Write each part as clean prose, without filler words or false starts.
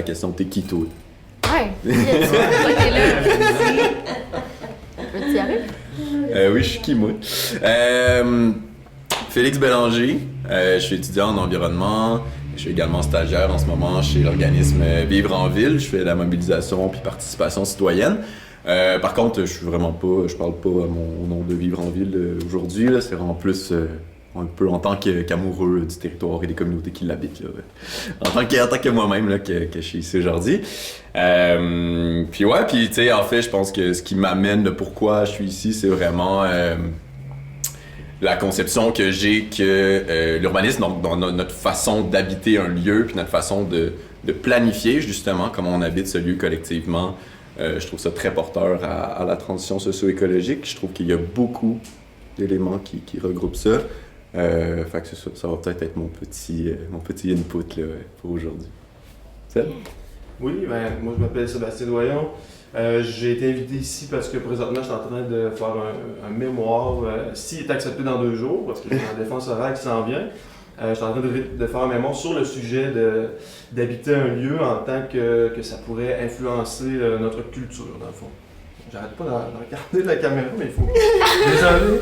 la question, t'es qui toi? Ouais, t'es là. Veux-tu y aller? Oui, je suis qui moi? Félix Bélanger, je suis étudiant en environnement. Je suis également stagiaire en ce moment chez l'organisme Vivre en Ville. Je fais de la mobilisation puis participation citoyenne. Par contre, je parle pas à mon nom de Vivre en Ville aujourd'hui. Là. C'est vraiment plus un peu en tant qu'amoureux du territoire et des communautés qui l'habitent. Là. En tant que moi-même là, que je suis ici aujourd'hui. Puis tu sais, en fait, je pense que ce qui m'amène, le pourquoi je suis ici, c'est vraiment la conception que j'ai que l'urbanisme, donc dans notre façon d'habiter un lieu, puis notre façon de planifier justement comment on habite ce lieu collectivement, je trouve ça très porteur à la transition socio-écologique. Je trouve qu'il y a beaucoup d'éléments qui regroupent ça. Fait que ça va peut-être être mon petit input là, pour aujourd'hui. Seb? Oui, moi je m'appelle Sébastien Doyon. J'ai été invité ici parce que présentement je suis en train de faire un mémoire, s'il est accepté dans 2 jours, parce que j'ai la défense orale qui s'en vient. Je suis en train de faire un mémoire sur le sujet d'habiter un lieu en tant que ça pourrait influencer notre culture, dans le fond. J'arrête pas de regarder la caméra, mais il faut. Désolé.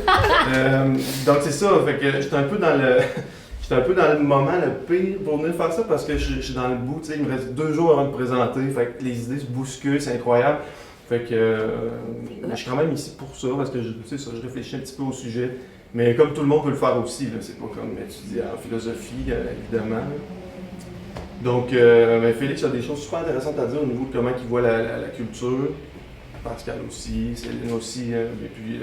Donc c'est ça, fait que j'étais un peu dans le moment le pire pour venir faire ça parce que je suis dans le bout, tu sais, il me reste 2 jours avant de présenter, fait que les idées se bousculent, c'est incroyable. Fait que je suis quand même ici pour ça parce que je réfléchis un petit peu au sujet. Mais comme tout le monde peut le faire aussi, là, c'est pas comme étudier en philosophie, évidemment. Donc, Félix a des choses super intéressantes à dire au niveau de comment il voit la culture. Pascal aussi, Céline aussi. Et puis,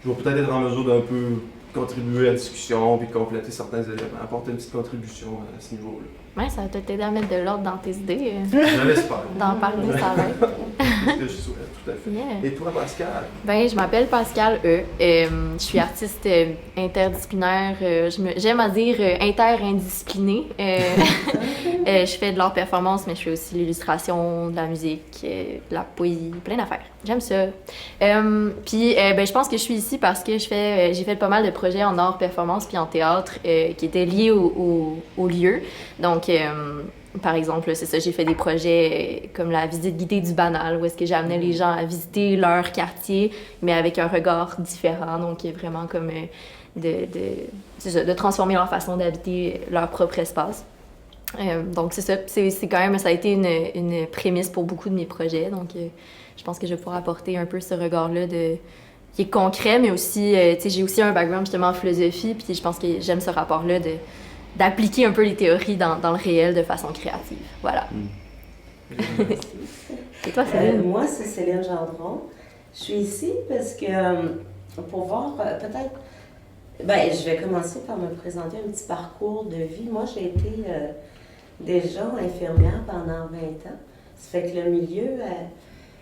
je vais peut-être être en mesure d'un peu contribuer à la discussion puis compléter certains éléments, apporter une petite contribution à ce niveau-là. Ouais, ça va peut-être t'aider à mettre de l'ordre dans tes idées. Je l'espère. D'en parler, ça va être. C'est ce que je souhaite, tout à fait. Yeah. Et toi, Pascal? Ben, je m'appelle Pascal E. Je suis artiste interdisciplinaire. J'aime à dire interindiscipliné. Je fais de l'art performance, mais je fais aussi l'illustration, de la musique, de la poésie, plein d'affaires. J'aime ça. Je pense que je suis ici parce que j'ai fait pas mal de projets en art performance puis en théâtre qui étaient liés au lieu. Donc, par exemple, c'est ça, j'ai fait des projets comme la visite guidée du banal, où est-ce que j'amenais les gens à visiter leur quartier, mais avec un regard différent, donc vraiment comme de transformer leur façon d'habiter leur propre espace. Donc c'est ça, c'est quand même, ça a été une prémisse pour beaucoup de mes projets, donc je pense que je vais pouvoir apporter un peu ce regard-là qui est concret, mais aussi, tu sais, j'ai aussi un background justement en philosophie, puis je pense que j'aime ce rapport-là d'appliquer un peu les théories dans le réel de façon créative. Voilà. Et toi, Céline? Moi, c'est Céline Gendron. Je suis ici parce que, pour voir peut-être... je vais commencer par me présenter un petit parcours de vie. Moi, j'ai été déjà infirmière pendant 20 ans. Ça fait que le milieu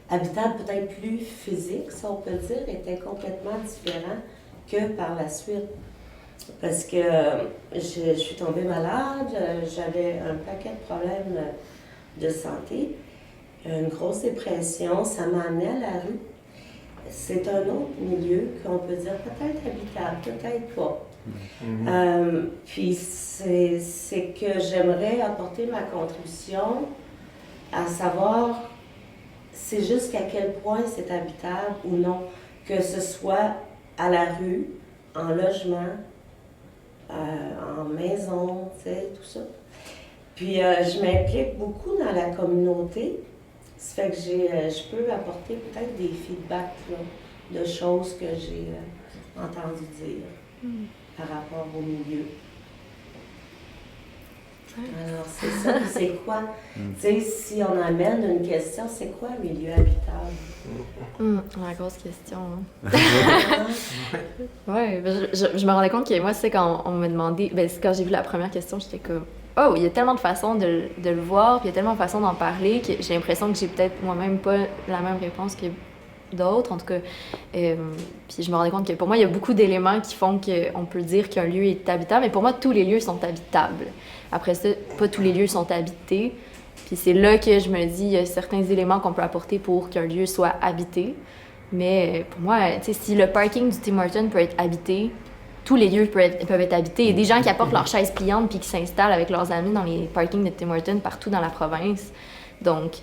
habitable, peut-être plus physique, si on peut dire, était complètement différent que par la suite. Parce que je suis tombée malade, j'avais un paquet de problèmes de santé, une grosse dépression, ça m'a amenée à la rue. C'est un autre milieu qu'on peut dire peut-être habitable, peut-être pas. Puis c'est que j'aimerais apporter ma contribution à savoir c'est jusqu'à quel point c'est habitable ou non, que ce soit à la rue, en logement, en maison, tu sais, tout ça. Puis je m'implique beaucoup dans la communauté. Ça fait que je peux apporter peut-être des feedbacks là, de choses que j'ai entendu dire par rapport au milieu. Alors, c'est ça. C'est quoi? Tu sais, si on amène une question, c'est quoi un milieu habitable? La grosse question. Ouais, je me rendais compte que moi, c'est quand on me demandait, quand j'ai vu la première question, j'étais comme, oh, il y a tellement de façons de le voir, puis il y a tellement de façons d'en parler que j'ai l'impression que j'ai peut-être moi-même pas la même réponse que d'autres, en tout cas. Puis je me rendais compte que pour moi, il y a beaucoup d'éléments qui font qu'on peut dire qu'un lieu est habitable, mais pour moi, tous les lieux sont habitables. Après ça, pas tous les lieux sont habités. Puis c'est là que je me dis, il y a certains éléments qu'on peut apporter pour qu'un lieu soit habité. Mais pour moi, tu sais, si le parking du Tim Hortons peut être habité, tous les lieux peuvent être habités. Il y a des gens qui apportent leurs chaises pliantes puis qui s'installent avec leurs amis dans les parkings de Tim Hortons partout dans la province. Donc,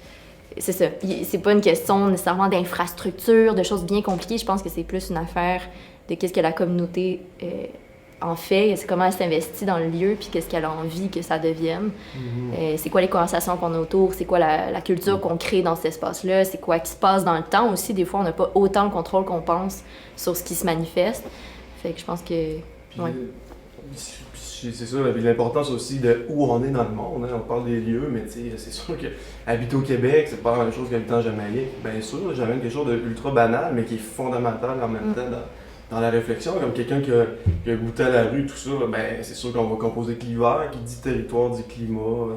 c'est ça. C'est pas une question nécessairement d'infrastructure, de choses bien compliquées. Je pense que c'est plus une affaire de qu'est-ce que la communauté en fait, c'est comment elle s'investit dans le lieu, puis qu'est-ce qu'elle a envie que ça devienne. C'est quoi les conversations qu'on a autour, c'est quoi la culture qu'on crée dans cet espace-là, c'est quoi qui se passe dans le temps aussi. Des fois, on n'a pas autant le contrôle qu'on pense sur ce qui se manifeste. Fait que je pense que... Ouais. C'est ça, l'importance aussi de où on est dans le monde. Hein. On parle des lieux, mais c'est sûr qu'habiter au Québec, c'est pas la même chose qu'habiter en Jamaïque. Bien sûr, j'amène quelque chose d'ultra banal, mais qui est fondamental en même temps dans la réflexion. Comme quelqu'un qui a goûté à la rue, tout ça, ben, c'est sûr qu'on va composer que l'hiver, qui dit territoire, dit climat.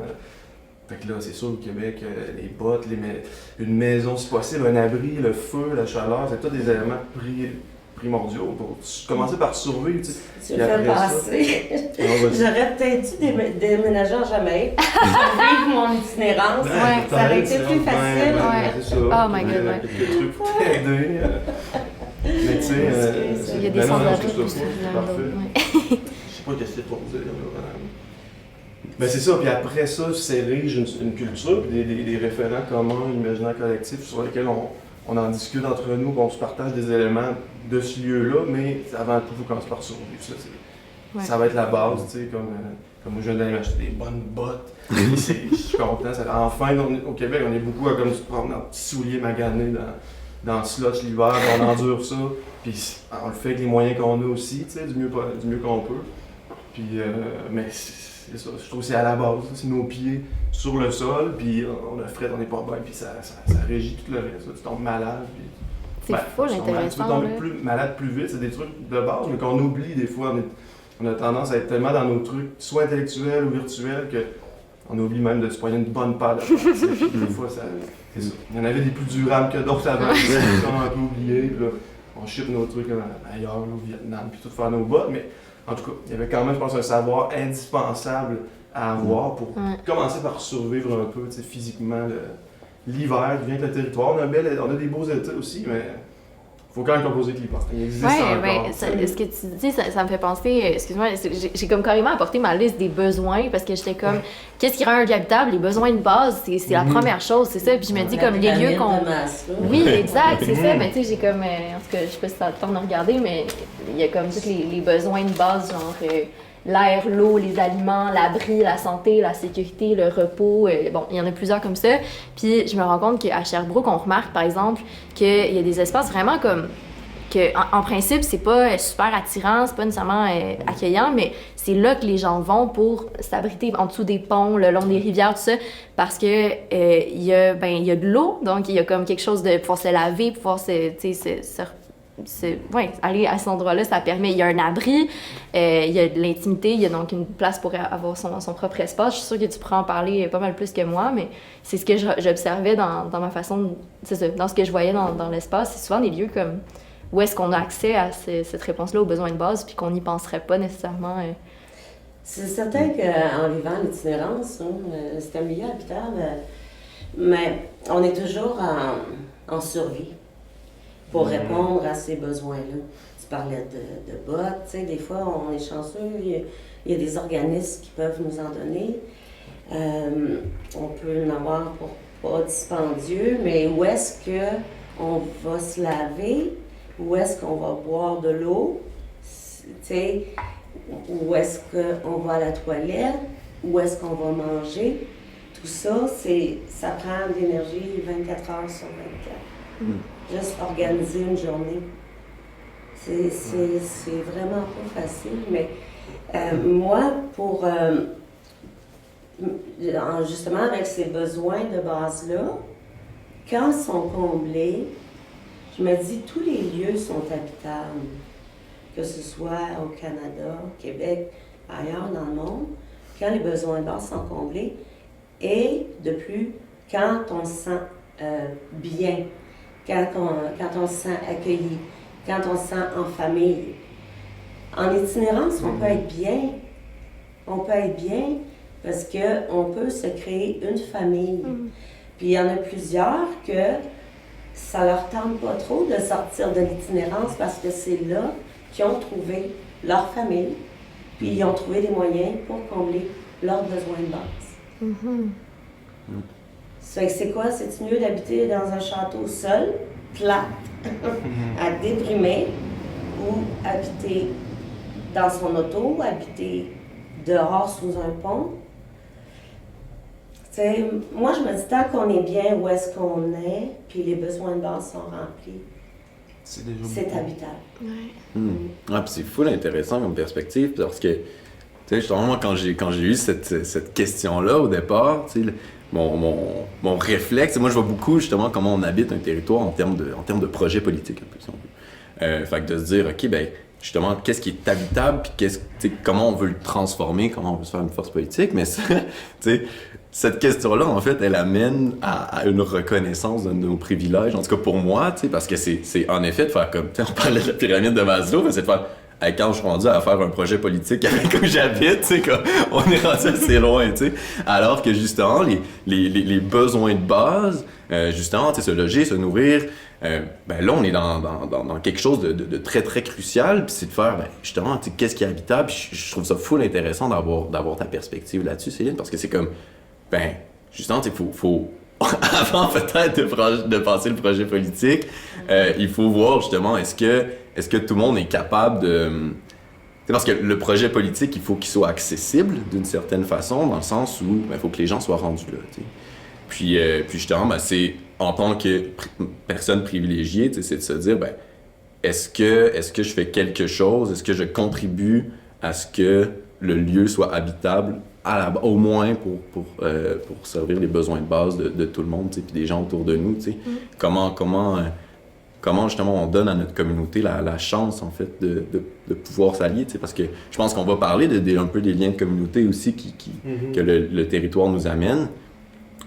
Fait que là, c'est sûr au Québec, les bottes, une maison si possible, un abri, le feu, la chaleur, c'est tous des éléments primordiaux pour commencer par survivre. Tu me fais passer. J'aurais peut-être dû déménager en Jamaïque pour vivre mon itinérance. Ça aurait été plus facile. Oh my god, ouais. Quelques trucs pour t'aider. Mais tu sais, il y a des sens d'abri pour ça. Parfait. Je sais pas qu'est-ce que c'est pour dire. Ben c'est ça, puis après ça, s'érige une culture, des référents communs, l'imaginaire collectif sur lesquels on en discute entre nous, qu'on se partage des éléments de ce lieu-là, mais avant tout, il faut qu'on se parte survivre. Ça va être la base, tu sais, comme moi je viens d'aller m'acheter des bonnes bottes. Je suis content. Enfin, au Québec, on est beaucoup à comme se prendre dans petits souliers maganés dans le slush l'hiver, on endure ça, puis on le fait avec les moyens qu'on a aussi, tu sais, du mieux qu'on peut. Puis, mais c'est ça, je trouve que c'est à la base, c'est nos pieds sur le sol, puis on a fret, on n'est pas bien, puis ça régit tout le reste. Tu tombes malade, puis... C'est fou, l'intéressant. Tu peux tomber malade plus vite, c'est des trucs de base, mais qu'on oublie des fois. On a tendance à être tellement dans nos trucs, soit intellectuels ou virtuels, qu'on oublie même de se prendre une bonne paire de pattes. Des fois, c'est ça. Il y en avait des plus durables que d'autres avant, on a un peu oublié, puis là, on ship nos trucs ailleurs, au Vietnam, puis tout faire nos bottes, mais en tout cas, il y avait quand même, je pense, un savoir indispensable à avoir pour commencer par survivre un peu, tu sais, physiquement, l'hiver qui vient avec le territoire. On a des beaux étés aussi, mais il faut quand même composer avec l'hiver. Il existe encore. Ce que tu dis, ça me fait penser, excuse-moi, j'ai comme carrément apporté ma liste des besoins parce que j'étais comme, qu'est-ce qui rend un lieu habitable? Les besoins de base, c'est la première chose, c'est ça. Puis je me dis comme les lieux qu'on... Oui, exact, c'est ça. Mais tu sais, j'ai comme, en tout cas, je sais pas si ça a le temps de regarder, mais il y a comme tous les besoins de base, genre... l'air, l'eau, les aliments, l'abri, la santé, la sécurité, le repos. Bon, il y en a plusieurs comme ça. Puis je me rends compte qu'à Sherbrooke, on remarque par exemple qu'il y a des espaces vraiment comme... en principe, c'est pas super attirant, c'est pas nécessairement accueillant, mais c'est là que les gens vont pour s'abriter en dessous des ponts, le long des rivières, tout ça, parce que il y a de l'eau, donc il y a comme quelque chose de pouvoir se laver, pouvoir aller à cet endroit-là, ça permet, il y a un abri, il y a de l'intimité, il y a donc une place pour avoir son propre espace. Je suis sûre que tu pourras en parler pas mal plus que moi, mais c'est ce que j'observais dans ma façon, c'est ça, dans ce que je voyais dans l'espace. C'est souvent des lieux comme où est-ce qu'on a accès à cette réponse-là aux besoins de base, puis qu'on n'y penserait pas nécessairement. C'est certain qu'en vivant l'itinérance, c'est un milieu habitable, mais on est toujours en survie pour répondre à ces besoins-là. Tu parlais de bottes, tu sais, des fois on est chanceux, il y a des organismes qui peuvent nous en donner. On peut en avoir pour pas dispendieux, mais où est-ce qu'on va se laver? Où est-ce qu'on va boire de l'eau? Tu sais, où est-ce qu'on va à la toilette? Où est-ce qu'on va manger? Tout ça, ça prend de l'énergie 24 heures sur 24. Juste organiser une journée. C'est vraiment pas facile, mais moi, justement avec ces besoins de base-là, quand ils sont comblés, je me dis tous les lieux sont habitables, que ce soit au Canada, au Québec, ailleurs dans le monde, quand les besoins de base sont comblés, et de plus, quand on se sent bien, quand on se sent accueilli, quand on se sent en famille. En itinérance, on peut être bien. On peut être bien parce qu'on peut se créer une famille. Puis il y en a plusieurs que ça leur tente pas trop de sortir de l'itinérance parce que c'est là qu'ils ont trouvé leur famille, puis ils ont trouvé des moyens pour combler leurs besoins de base. Ça fait que c'est quoi? C'est mieux d'habiter dans un château seul, plat, à déprimer, ou habiter dans son auto, habiter dehors sous un pont? T'sais, moi, je me dis, tant qu'on est bien où est-ce qu'on est, puis les besoins de base sont remplis, c'est habitable. Ouais. Ah, puis c'est full intéressant comme perspective, parce que, tu sais, justement, moi, quand j'ai eu cette question-là au départ, tu sais, mon réflexe, moi, je vois beaucoup, justement, comment on habite un territoire en termes de projet politique, un peu, si on veut. Fait que de se dire, OK, ben justement, qu'est-ce qui est habitable, puis comment on veut le transformer, comment on veut se faire une force politique, mais ça, tu sais, cette question-là, en fait, elle amène à une reconnaissance de nos privilèges, en tout cas pour moi, tu sais, parce que c'est en effet de faire comme, tu sais, on parlait de la pyramide de Maslow, mais c'est de faire, hey, quand je suis rendu à faire un projet politique avec où j'habite, tu sais, on est rendu assez loin, tu sais, alors que justement, les besoins de base, justement, tu sais, se loger, se nourrir, ben là, on est dans quelque chose de très, très crucial, puis c'est de faire, ben, justement, tu sais, qu'est-ce qui est habitable, puis je trouve ça full intéressant d'avoir ta perspective là-dessus, Céline, parce que c'est comme, ben, justement, tu sais, faut avant peut-être de passer le projet politique, il faut voir, justement, est-ce que tout le monde est capable de... C'est parce que le projet politique, il faut qu'il soit accessible d'une certaine façon, dans le sens où il faut que les gens soient rendus là, tu sais. Puis justement, ben, c'est en tant que personne privilégiée, c'est de se dire, ben, est-ce que je fais quelque chose, est-ce que je contribue à ce que le lieu soit habitable, au moins pour servir les besoins de base de tout le monde, puis des gens autour de nous, tu sais. Comment justement on donne à notre communauté la chance, en fait, de pouvoir s'allier, tu sais, parce que je pense qu'on va parler un peu des liens de communauté aussi que le territoire nous amène.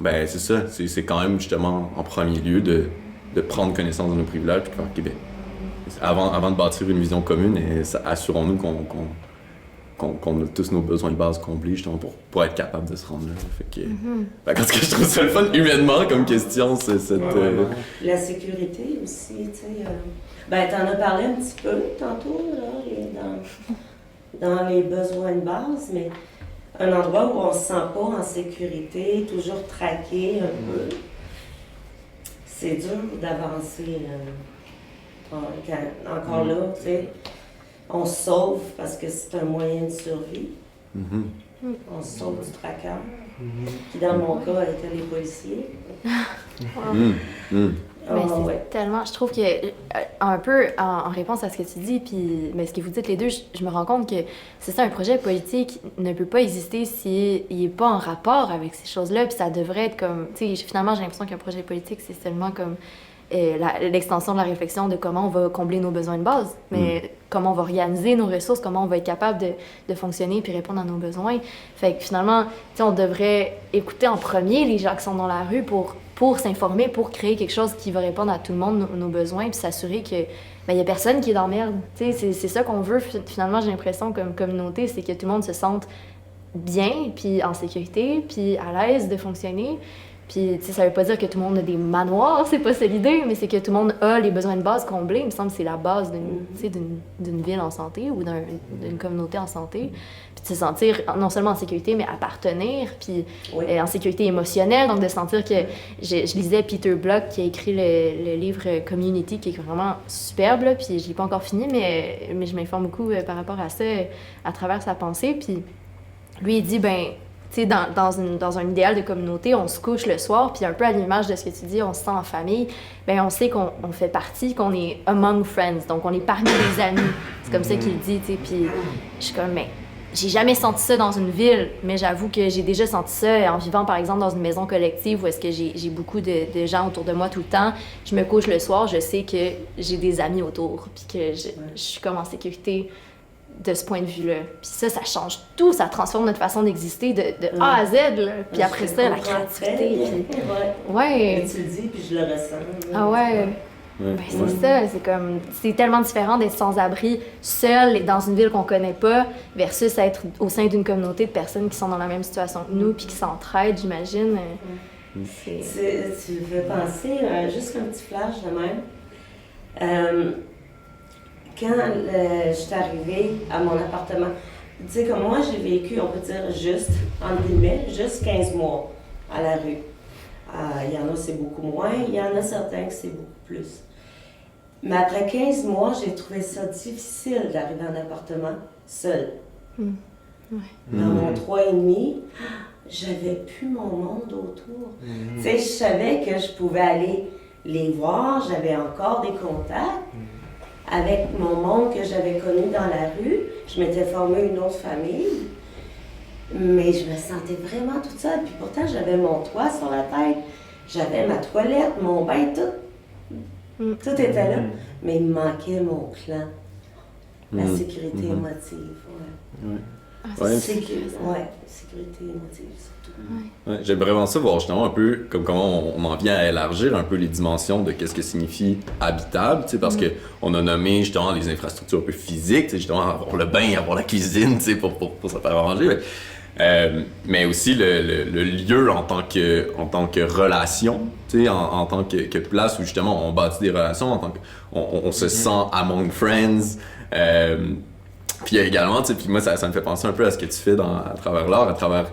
Ben c'est ça, c'est quand même justement en premier lieu de prendre connaissance de nos privilèges puis de faire, OK, ben, avant de bâtir une vision commune, assurons-nous qu'on a tous nos besoins de base comblés justement pour être capable de se rendre là. Fait que, parce que je trouve ça le fun humainement comme question, c'est cette... La sécurité aussi, tu sais. Ben, t'en as parlé un petit peu tantôt, là, dans les besoins de base, mais un endroit où on se sent pas en sécurité, toujours traqué un peu, c'est dur d'avancer. Encore là, tu sais, on se sauve parce que c'est un moyen de survie. On se sauve du traqueur, qui dans mon cas étaient les policiers. Mais c'est tellement, je trouve que un peu en réponse à ce que tu dis, puis ce que vous dites les deux, je me rends compte que c'est ça, un projet politique ne peut pas exister s'il n'est pas en rapport avec ces choses-là, puis ça devrait être comme, tu sais, finalement j'ai l'impression qu'un projet politique c'est seulement comme l'extension de la réflexion de comment on va combler nos besoins de base, mais comment on va organiser nos ressources, comment on va être capable de fonctionner puis répondre à nos besoins. Fait que finalement, tu sais, on devrait écouter en premier les gens qui sont dans la rue pour s'informer, pour créer quelque chose qui va répondre à tout le monde, nos besoins, puis s'assurer que il y a personne qui est dans la merde. Tu sais, c'est ça qu'on veut, finalement, j'ai l'impression, comme communauté, c'est que tout le monde se sente bien, puis en sécurité, puis à l'aise de fonctionner. Puis, tu sais, ça veut pas dire que tout le monde a des manoirs, c'est pas ça l'idée, mais c'est que tout le monde a les besoins de base comblés. Il me semble que c'est la base d'une ville en santé ou d'une communauté en santé. Puis de se sentir non seulement en sécurité, mais appartenir, puis en sécurité émotionnelle. Donc, de sentir que... Je lisais Peter Block qui a écrit le livre Community, qui est vraiment superbe, là, puis je l'ai pas encore fini, mais je m'informe beaucoup par rapport à ça, à travers sa pensée. Puis lui, il dit, tu sais, dans un idéal de communauté, on se couche le soir, puis un peu à l'image de ce que tu dis, on se sent en famille, on sait qu'on fait partie, qu'on est among friends, donc on est parmi les amis. C'est comme ça qu'il dit, tu sais, puis je suis comme, j'ai jamais senti ça dans une ville, mais j'avoue que j'ai déjà senti ça en vivant, par exemple, dans une maison collective où est-ce que j'ai beaucoup de gens autour de moi tout le temps. Je me couche le soir, je sais que j'ai des amis autour, puis que je suis comme en sécurité de ce point de vue-là. Puis ça change tout, ça transforme notre façon d'exister de A à Z, là. Puis après ça, la créativité. Puis... Ouais. Tu le dis, puis je le ressens. Ah ouais. C'est ça, c'est tellement différent d'être sans-abri, seul et dans une ville qu'on connaît pas, versus être au sein d'une communauté de personnes qui sont dans la même situation que nous, puis qui s'entraident, j'imagine. Tu me fais penser, juste un petit flash de même. Quand je suis arrivée à mon appartement, tu sais, comme moi, j'ai vécu, on peut dire juste, entre guillemets, juste 15 mois à la rue. Il y en a c'est beaucoup moins, il y en a certains que c'est beaucoup plus. Mais après 15 mois, j'ai trouvé ça difficile d'arriver en appartement seule. Dans mon 3,5, j'avais plus mon monde autour. Tu sais, je savais que je pouvais aller les voir, j'avais encore des contacts avec mon monde que j'avais connu dans la rue. Je m'étais formée une autre famille, mais je me sentais vraiment toute seule. Puis pourtant, j'avais mon toit sur la tête, j'avais ma toilette, mon bain, tout était là. Mais il me manquait mon clan, la sécurité émotive. Sécurité émotive surtout. Ouais, j'aime vraiment ça, voir justement un peu comme comment on en vient à élargir un peu les dimensions de qu'est-ce que signifie habitable, tu sais, parce que on a nommé justement les infrastructures un peu physiques, tu sais, justement avoir le bain, avoir la cuisine, tu sais, pour se faire manger, mais aussi le lieu en tant que relation, tu sais, en tant que place où justement on bâtit des relations, en tant que on se sent among friends. Puis également, tu sais, puis moi ça me fait penser un peu à ce que tu fais à travers l'art, à travers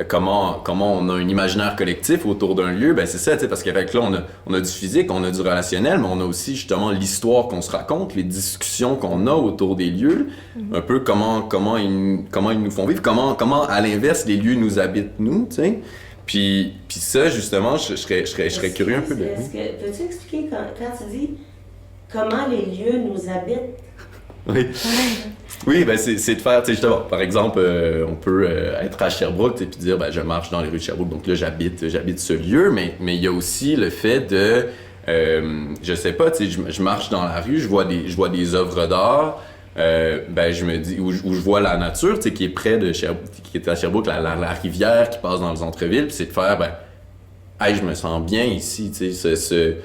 comment on a un imaginaire collectif autour d'un lieu. Ben c'est ça, tu sais, parce qu'avec là on a du physique, on a du relationnel, mais on a aussi justement l'histoire qu'on se raconte, les discussions qu'on a autour des lieux, un peu comment ils nous font vivre, comment à l'inverse les lieux nous habitent nous, tu sais. Puis ça justement, je serais curieux un peu de. Peux-tu expliquer quand tu dis comment les lieux nous habitent? Oui, ben c'est de faire, tu sais, justement, par exemple, on peut être à Sherbrooke et puis dire, ben je marche dans les rues de Sherbrooke, donc là j'habite ce lieu, mais il y a aussi le fait de, je sais pas, tu sais, je marche dans la rue, je vois des œuvres d'art, ben je me dis, où je vois la nature, tu sais, qui est près de Sherbrooke, qui est à Sherbrooke, la rivière qui passe dans le centre-ville, puis c'est de faire, ben, hey, je me sens bien ici, tu sais,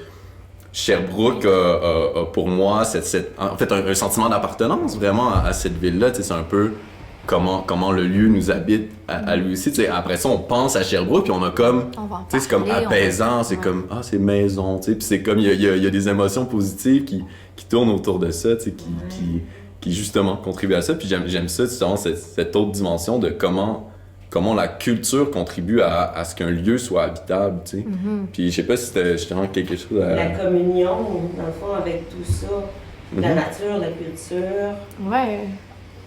Sherbrooke a pour moi en fait un sentiment d'appartenance vraiment à cette ville-là. C'est un peu comment le lieu nous habite à lui aussi. T'sais, après ça, on pense à Sherbrooke puis on a comme, c'est comme apaisant, c'est comme c'est maison. Puis c'est comme il y a des émotions positives qui tournent autour de ça, qui justement contribuent à ça. Puis j'aime ça, justement, cette autre dimension de comment la culture contribue à ce qu'un lieu soit habitable, tu sais. Puis je sais pas si c'était justement quelque chose à... La communion, dans le fond, avec tout ça, la nature, la culture. Ouais.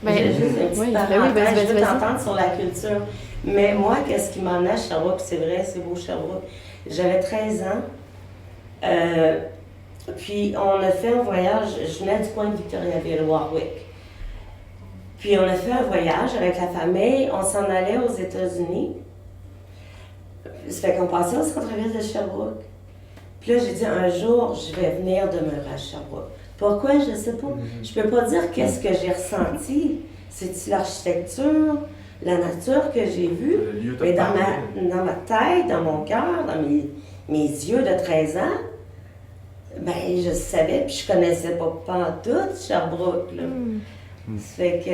Ben, juste une petite parenthèse, je veux t'entendre sur la culture. Mais moi, qu'est-ce qui m'en a à Sherbrooke, c'est vrai, c'est beau Sherbrooke. J'avais 13 ans, puis on a fait un voyage, je venais du coin de Victoriaville, Warwick. Puis on a fait un voyage avec la famille, on s'en allait aux États-Unis. Ça fait qu'on passait au centre-ville de Sherbrooke. Puis là, j'ai dit, un jour, je vais venir demeurer à Sherbrooke. Pourquoi? Je ne sais pas. Je peux pas dire qu'est-ce que j'ai ressenti. C'est-tu l'architecture, la nature que j'ai vue? Mais dans ma tête, dans mon cœur, dans mes yeux de 13 ans, ben je savais, puis je connaissais pas pantoute Sherbrooke, là. Ça fait que,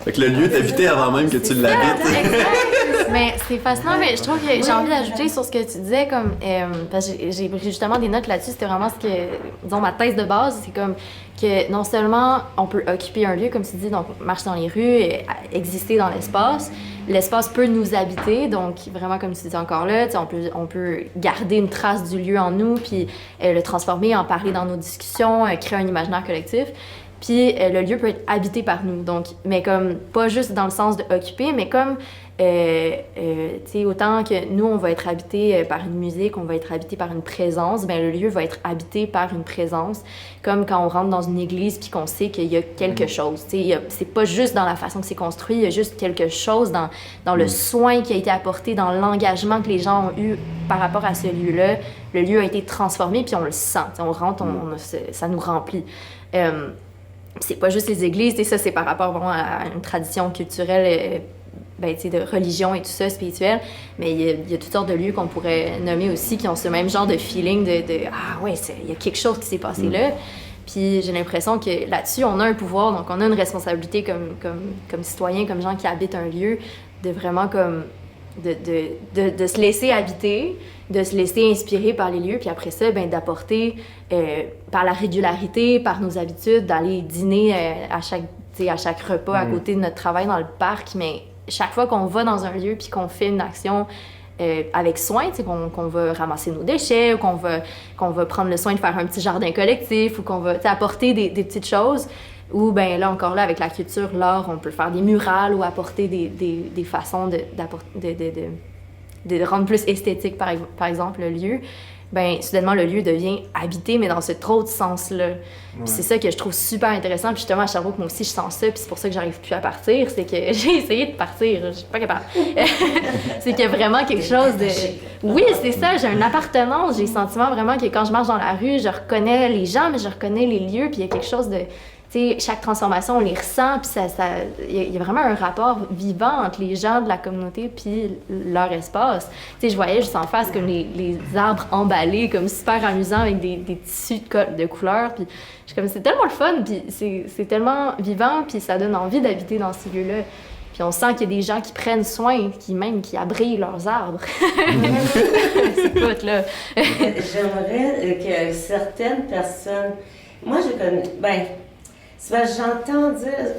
Fait que le lieu t'habitait avant même que tu l'habites. Mais c'est fascinant, mais je trouve que j'ai envie d'ajouter sur ce que tu disais, comme, parce que j'ai pris justement des notes là-dessus, c'était vraiment ce que, disons, ma thèse de base, c'est comme que non seulement on peut occuper un lieu, comme tu dis, donc marcher dans les rues, exister dans l'espace peut nous habiter, donc vraiment comme tu dis encore là, on peut garder une trace du lieu en nous, puis le transformer, en parler dans nos discussions, créer un imaginaire collectif. Puis le lieu peut être habité par nous, donc, mais comme pas juste dans le sens de occuper, mais comme tu sais, autant que nous on va être habité par une musique, on va être habité par une présence, ben le lieu va être habité par une présence, comme quand on rentre dans une église puis qu'on sait qu'il y a quelque chose, tu sais, c'est pas juste dans la façon que c'est construit, il y a juste quelque chose dans le soin qui a été apporté, dans l'engagement que les gens ont eu par rapport à ce lieu-là. Le lieu a été transformé puis on le sent, on rentre, ça nous remplit. C'est pas juste les églises, ça c'est par rapport vraiment à une tradition culturelle, de religion et tout ça, spirituel, mais il y a toutes sortes de lieux qu'on pourrait nommer aussi qui ont ce même genre de feeling de ah ouais, il y a quelque chose qui s'est passé là. Puis j'ai l'impression que là-dessus, on a un pouvoir, donc on a une responsabilité comme citoyen, comme gens qui habitent un lieu, de vraiment comme de se laisser habiter, de se laisser inspirer par les lieux, puis après ça, d'apporter par la régularité, par nos habitudes, d'aller dîner à chaque repas à côté de notre travail dans le parc, mais chaque fois qu'on va dans un lieu puis qu'on fait une action avec soin, tu sais, qu'on va ramasser nos déchets, ou qu'on va prendre le soin de faire un petit jardin collectif, ou qu'on va apporter des petites choses. Ou ben là encore là, avec la culture, l'art, on peut faire des murales ou apporter des façons de rendre plus esthétique, par exemple, le lieu. Ben soudainement, le lieu devient habité, mais dans ce trop de sens-là. Ouais. Puis c'est ça que je trouve super intéressant. Puis justement, à Sherbrooke, moi aussi, je sens ça. Puis c'est pour ça que j'arrive plus à partir. C'est que j'ai essayé de partir. Je suis pas capable. C'est qu'il y a vraiment quelque chose de... Oui, c'est ça. J'ai une appartenance. J'ai le sentiment vraiment que quand je marche dans la rue, je reconnais les gens, mais je reconnais les lieux. Puis il y a quelque chose de... Tu sais, chaque transformation, on les ressent. Puis il y a vraiment un rapport vivant entre les gens de la communauté puis leur espace. Tu sais, je voyais juste en face comme les arbres emballés, comme super amusants avec des tissus de couleurs. Puis je suis comme, c'est tellement le fun, puis c'est tellement vivant, puis ça donne envie d'habiter dans ces lieux-là. Puis on sent qu'il y a des gens qui prennent soin, qui abrillent leurs arbres. C'est tout, là. J'aimerais que certaines personnes... Moi, je connais... Ben, c'est parce que j'entends dire...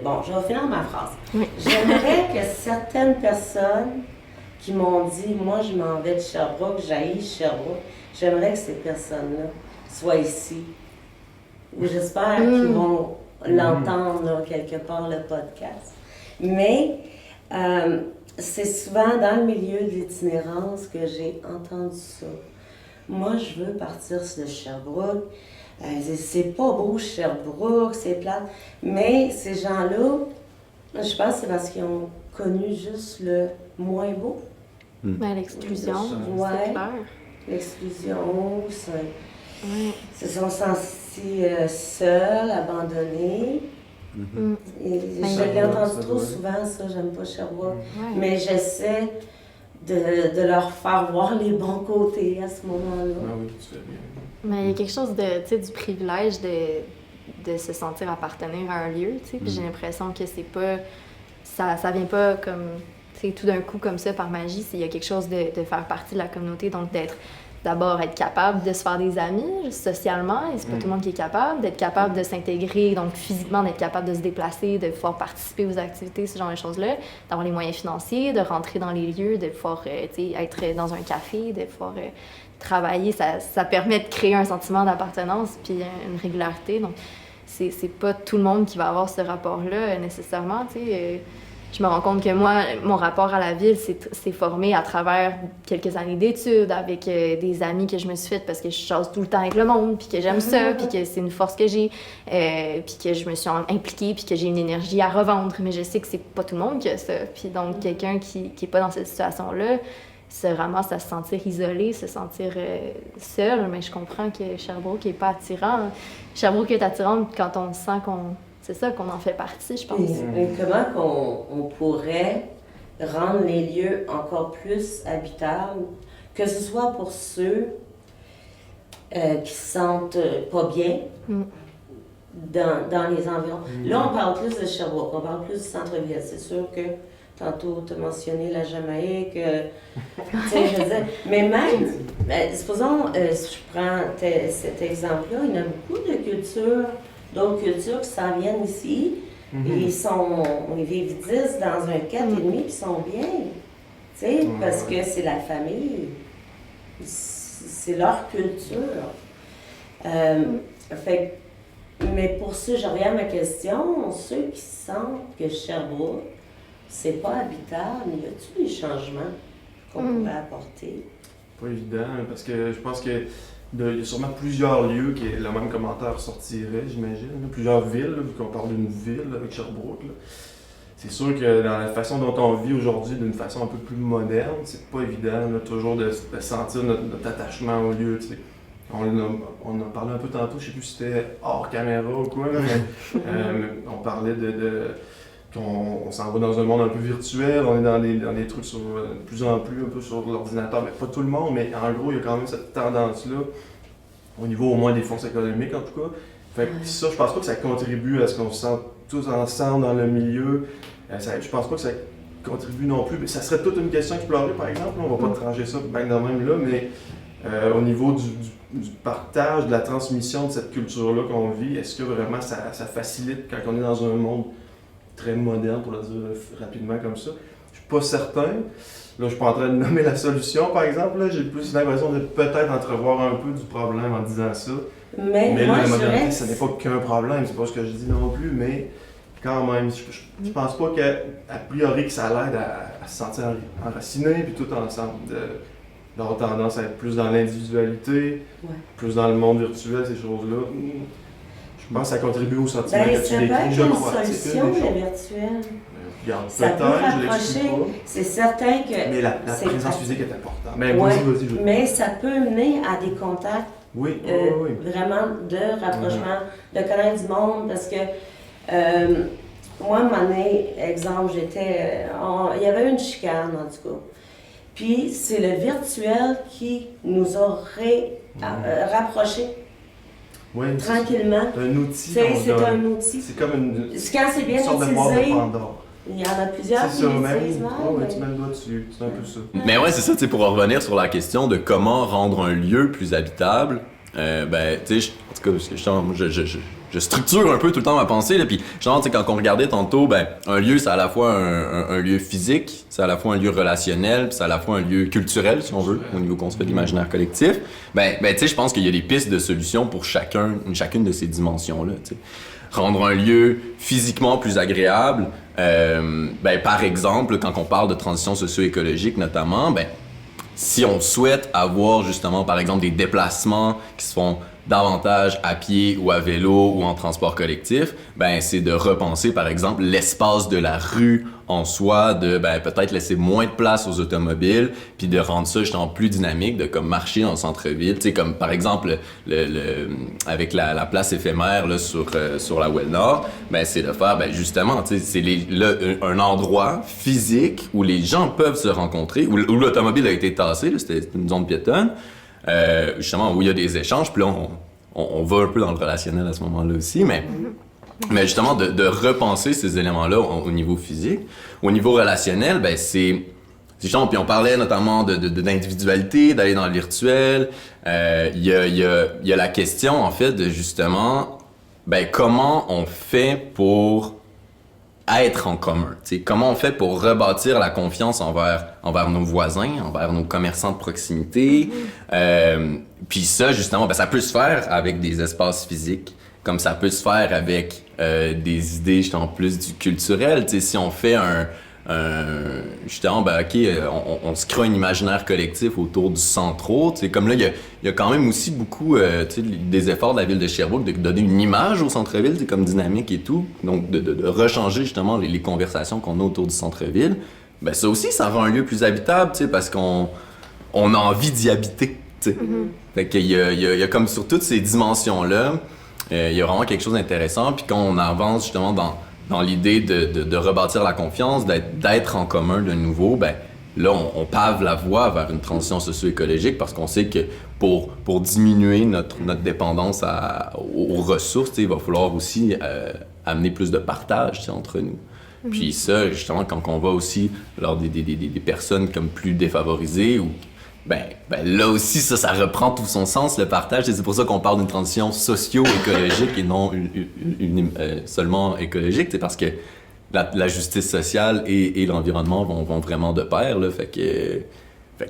bon, je vais finir ma phrase. Oui. J'aimerais que certaines personnes qui m'ont dit « Moi, je m'en vais de Sherbrooke, j'haïs Sherbrooke », j'aimerais que ces personnes-là soient ici. Ou j'espère qu'ils vont l'entendre là, quelque part, le podcast. Mais c'est souvent dans le milieu de l'itinérance que j'ai entendu ça. Moi, je veux partir de Sherbrooke. C'est pas beau Sherbrooke, c'est plate. Mais ces gens-là, je pense que c'est parce qu'ils ont connu juste le moins beau. Ben, l'exclusion, Ouais. c'est clair. L'exclusion, Ouais. se sont sentis seuls, abandonnés. Et je l'ai entendu trop souvent, ça, j'aime pas Sherbrooke. Ouais. Mais j'essaie de leur faire voir les bons côtés à ce moment-là. Ah oui, tu fais bien. Mais il y a quelque chose de, tu sais, du privilège de se sentir appartenir à un lieu, tu sais. Puis j'ai l'impression que c'est pas... Ça vient pas comme... Tu sais, tout d'un coup comme ça, par magie. Il y a quelque chose de faire partie de la communauté, donc d'abord être capable de se faire des amis socialement, et c'est pas tout le monde qui est capable, d'être capable de s'intégrer, donc physiquement d'être capable de se déplacer, de pouvoir participer aux activités, ce genre de choses-là, d'avoir les moyens financiers, de rentrer dans les lieux, de pouvoir être dans un café, de pouvoir travailler, ça permet de créer un sentiment d'appartenance puis une régularité, donc c'est pas tout le monde qui va avoir ce rapport-là nécessairement, tu sais. Je me rends compte que moi, mon rapport à la ville s'est formé à travers quelques années d'études, avec des amis que je me suis faites parce que je chasse tout le temps avec le monde, puis que j'aime ça, puis que c'est une force que j'ai, puis que je me suis impliquée, puis que j'ai une énergie à revendre. Mais je sais que c'est pas tout le monde qui a ça. Puis donc, quelqu'un qui est pas dans cette situation-là se ramasse à se sentir isolé, se sentir seul. Mais je comprends que Sherbrooke est pas attirant. Sherbrooke est attirante quand on sent c'est ça, qu'on en fait partie, je pense. Et comment on pourrait rendre les lieux encore plus habitables, que ce soit pour ceux qui se sentent pas bien dans les environs. Là, on parle plus de Sherbrooke, on parle plus du centre-ville. C'est sûr que tantôt, tu as mentionné la Jamaïque, tu sais, je veux dire, mais même, supposons, si je prends cet exemple-là, il y a beaucoup de cultures, d'autres cultures qui s'en viennent ici, et ils vivent 10 dans un 4,5 puis ils sont bien, tu sais, parce que c'est la famille, c'est leur culture. Mais pour ceux, je reviens à ma question, ceux qui sentent que Sherbrooke, c'est pas habitable, y a-t-il des changements qu'on pourrait apporter? Pas évident, parce que je pense que il y a sûrement plusieurs lieux que le même commentaire sortirait, j'imagine. Plusieurs villes, vu qu'on parle d'une ville avec Sherbrooke. Là. C'est sûr que dans la façon dont on vit aujourd'hui, d'une façon un peu plus moderne, c'est pas évident là, toujours de sentir notre attachement au lieu. Tu sais. On en parlait un peu tantôt, je sais plus si c'était hors caméra ou quoi, là, mais on parlait qu'on s'en va dans un monde un peu virtuel, on est dans des trucs de plus en plus un peu sur l'ordinateur, mais pas tout le monde, mais en gros, il y a quand même cette tendance-là, au niveau au moins des forces économiques en tout cas. Fait que ça, je pense pas que ça contribue à ce qu'on se sente tous ensemble dans le milieu. Je pense pas que ça contribue non plus, mais ça serait toute une question explorée par exemple, on va pas trancher ça bien de même là, mais au niveau du partage, de la transmission de cette culture-là qu'on vit, est-ce que vraiment ça facilite quand on est dans un monde très moderne, pour le dire rapidement comme ça? pas certain. Là, je suis pas en train de nommer la solution, par exemple. Là, j'ai plus l'impression de peut-être entrevoir un peu du problème en disant ça. Mais là, moi, la je modernité, dirais... ce n'est pas qu'un problème, c'est pas ce que je dis non plus, mais quand même, je pense pas qu'a priori que ça l'aide à se sentir enraciné, puis tout ensemble. Leur tendance à être plus dans l'individualité, plus dans le monde virtuel, ces choses-là. Je pense que ça contribue au sentiment que tu ça peut décris, être je une crois. solution, le virtuel. Regarde, Ça peut peut-être, je rapprocher. l'exclus pas. C'est certain que... Mais la c'est présence pratique. physique est importante. Mais Ouais, vas-y. mais ça peut mener à des contacts Oui. vraiment de rapprochement, de connaître du monde, parce que moi, à un moment donné, exemple, il y avait une chicane, en tout cas. Puis c'est le virtuel qui nous a rapprochés Oui, tranquillement. c'est un outil. C'est un outil. C'est comme une Quand c'est bien sorte de boîte de utilisé, Pandore. il y en a plusieurs C'est qui ça, même. l'utilisent mal. Ouais, mais- tu mets le doigt dessus. C'est un peu ça. Mais ouais, c'est ça, tu sais, pour revenir sur la question de comment rendre un lieu plus habitable, ben, tu sais, en tout cas, parce que je structure un peu tout le temps ma pensée, là, puis genre, tu sais, quand on regardait tantôt, ben, un lieu, c'est à la fois un lieu physique, c'est à la fois un lieu relationnel, puis c'est à la fois un lieu culturel, si on veut, au niveau qu'on se fait de l'imaginaire collectif. Ben, tu sais, je pense qu'il y a des pistes de solutions pour chacune de ces dimensions-là, tu sais. Rendre un lieu physiquement plus agréable, ben, par exemple, quand on parle de transition socio-écologique notamment, ben, si on souhaite avoir justement, par exemple, des déplacements qui se font davantage à pied ou à vélo ou en transport collectif, ben c'est de repenser, par exemple, l'espace de la rue en soi, de ben, peut-être laisser moins de place aux automobiles, puis de rendre ça justement plus dynamique, de comme marcher dans le centre-ville, tu sais, comme par exemple avec la place éphémère là, sur la Ouelle Nord, ben c'est de faire ben, justement, tu sais, c'est un endroit physique où les gens peuvent se rencontrer, où l'automobile a été tassée, là, c'était une zone piétonne, justement où il y a des échanges, puis là on va un peu dans le relationnel à ce moment-là aussi, mais justement de repenser ces éléments-là au niveau physique. Au niveau relationnel, ben c'est genre, puis on parlait notamment d'individualité, d'aller dans le virtuel. Il y a la question en fait de justement ben comment on fait pour être en commun, t'sais, comment on fait pour rebâtir la confiance envers nos voisins, envers nos commerçants de proximité. Puis ça, justement, ben, ça peut se faire avec des espaces physiques, comme ça peut se faire avec des idées, justement, plus du culturel. T'sais, si on fait justement, ben, OK, on se crée un imaginaire collectif autour du centro. T'sais, comme là, il y a quand même aussi beaucoup des efforts de la ville de Sherbrooke de donner une image au centre-ville, comme dynamique et tout. Donc, de rechanger justement les conversations qu'on a autour du centre-ville. Ben, ça aussi, ça rend un lieu plus habitable, parce qu'on a envie d'y habiter. Fait qu'il y a comme sur toutes ces dimensions-là, il y a vraiment quelque chose d'intéressant. Puis quand on avance justement dans l'idée de rebâtir la confiance, d'être en commun de nouveau, ben là, on pave la voie vers une transition socio-écologique parce qu'on sait que pour diminuer notre dépendance aux ressources, il va falloir aussi amener plus de partage entre nous. Puis ça, justement, quand on va aussi lors des personnes comme plus défavorisées, ou ben là aussi, ça reprend tout son sens, le partage. Et c'est pour ça qu'on parle d'une transition socio-écologique et non seulement écologique. C'est parce que la justice sociale et l'environnement vont vraiment de pair. Là, fait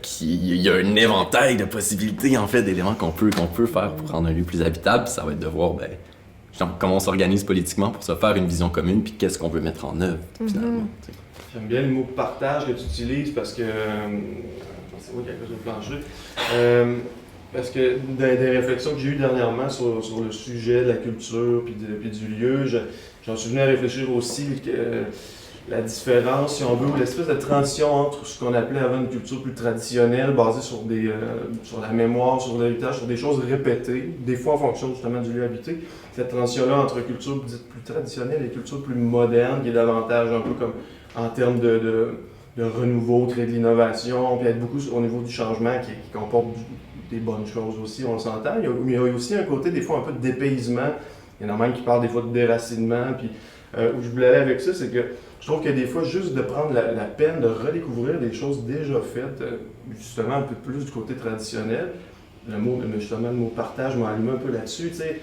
qu'il y a un éventail de possibilités, en fait, d'éléments qu'on peut faire pour rendre un lieu plus habitable. Puis ça va être de voir comment on s'organise politiquement pour se faire une vision commune, puis qu'est-ce qu'on veut mettre en œuvre, finalement. J'aime bien le mot partage que tu utilises parce que... c'est moi qui ai quelque chose de plancher. Parce que des réflexions que j'ai eues dernièrement sur le sujet de la culture puis du lieu, j'en suis venu à réfléchir aussi que la différence, si on veut, ou l'espèce de transition entre ce qu'on appelait avant une culture plus traditionnelle, basée sur la mémoire, sur l'héritage, sur des choses répétées, des fois en fonction justement du lieu habité. Cette transition-là entre culture dite plus traditionnelle et culture plus moderne, qui est davantage un peu comme en termes de renouveau, créer de l'innovation, puis être beaucoup au niveau du changement qui comporte des bonnes choses aussi, on s'entend. Mais il y a aussi un côté des fois un peu de dépaysement. Il y en a même qui parlent des fois de déracinement. Puis où je voulais aller avec ça, c'est que je trouve que des fois, juste de prendre la peine de redécouvrir des choses déjà faites, justement un peu plus du côté traditionnel, le mot partage m'a allumé un peu là-dessus, tu sais.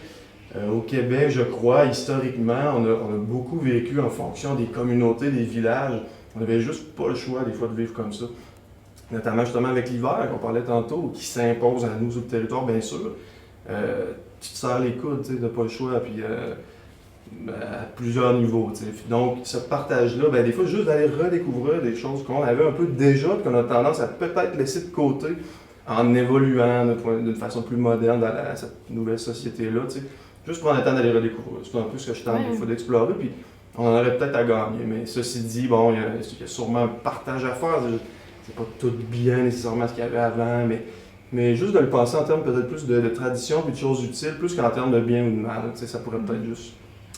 Au Québec, je crois, historiquement, on a beaucoup vécu en fonction des communautés, des villages. On avait juste pas le choix des fois de vivre comme ça. Notamment justement avec l'hiver qu'on parlait tantôt, qui s'impose à nous sur le territoire, bien sûr. Tu te serres les coudes, tu sais, t'as pas le choix, puis à plusieurs niveaux, tu sais. Donc, ce partage-là, ben, des fois, juste d'aller redécouvrir des choses qu'on avait un peu déjà, puis qu'on a tendance à peut-être laisser de côté en évoluant d'une façon plus moderne dans cette nouvelle société-là, tu sais. Juste prendre le temps d'aller redécouvrir. C'est un peu ce que je tente des fois d'explorer, puis on en aurait peut-être à gagner. Mais ceci dit, bon, il y a sûrement un partage à faire. C'est pas tout bien nécessairement ce qu'il y avait avant, mais juste de le penser en termes peut-être plus de tradition puis de choses utiles, plus qu'en termes de bien ou de mal. Tu sais, ça pourrait peut-être juste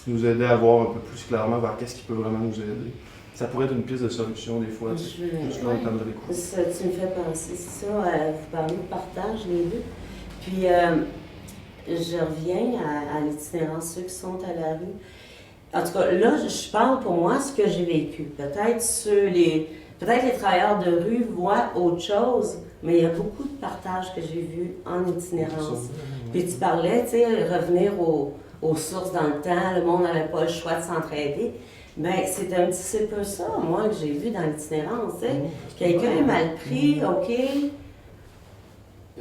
nous aider à voir un peu plus clairement vers qu'est-ce qui peut vraiment nous aider. Ça pourrait être une piste de solution des fois, juste en termes de l'écoute. Ça, tu me fais penser, c'est ça, vous parlez de partage, les deux. Puis, je reviens à l'itinérance, ceux qui sont à la rue. En tout cas, là, je parle pour moi ce que j'ai vécu. Peut-être les travailleurs de rue voient autre chose, mais il y a beaucoup de partages que j'ai vus en itinérance. Puis tu parlais, tu sais, revenir aux sources dans le temps, le monde n'avait pas le choix de s'entraider. Bien, c'est un petit peu ça, moi, que j'ai vu dans l'itinérance, tu sais. Quelqu'un est mal pris, OK,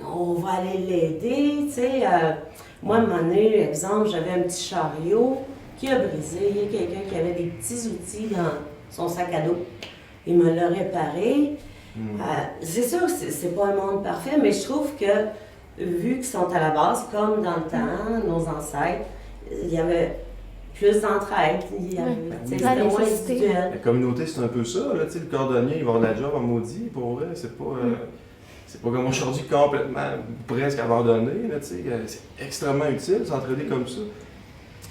on va aller l'aider, tu sais. Moi, à un moment donné, exemple, j'avais un petit chariot qui a brisé. Il y a quelqu'un qui avait des petits outils dans son sac à dos. Il me l'a réparé. C'est sûr que c'est pas un monde parfait, mais je trouve que, vu qu'ils sont à la base, comme dans le temps, nos ancêtres, il y avait plus d'entraide. C'était moins individuel. La communauté, c'est un peu ça. Là, le cordonnier, il va avoir de la job en maudit. Pour vrai, c'est pas comme aujourd'hui complètement, presque abandonné. Là, c'est extrêmement utile de s'entraider comme ça.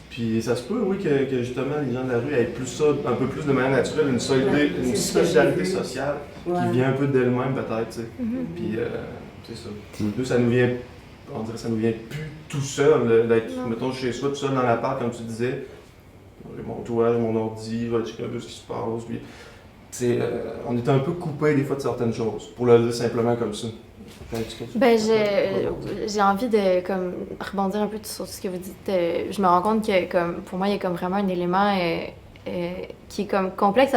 Puis ça se peut, oui, que justement les gens de la rue aient plus ça, un peu plus de manière naturelle, une solidarité sociale qui vient un peu d'elle-même peut-être, tu sais. Puis c'est ça. Nous, ça nous vient, on dirait, ça nous vient plus tout seul, d'être, mettons, chez soi, tout seul dans l'appart, comme tu disais. J'ai mon toit, j'ai mon ordi, je vais checker un peu ce qui se passe. Puis, on est un peu coupé des fois de certaines choses, pour le dire simplement comme ça. Ben, j'ai envie de comme, rebondir un peu sur ce que vous dites. Je me rends compte que comme, pour moi, il y a comme vraiment un élément qui est comme complexe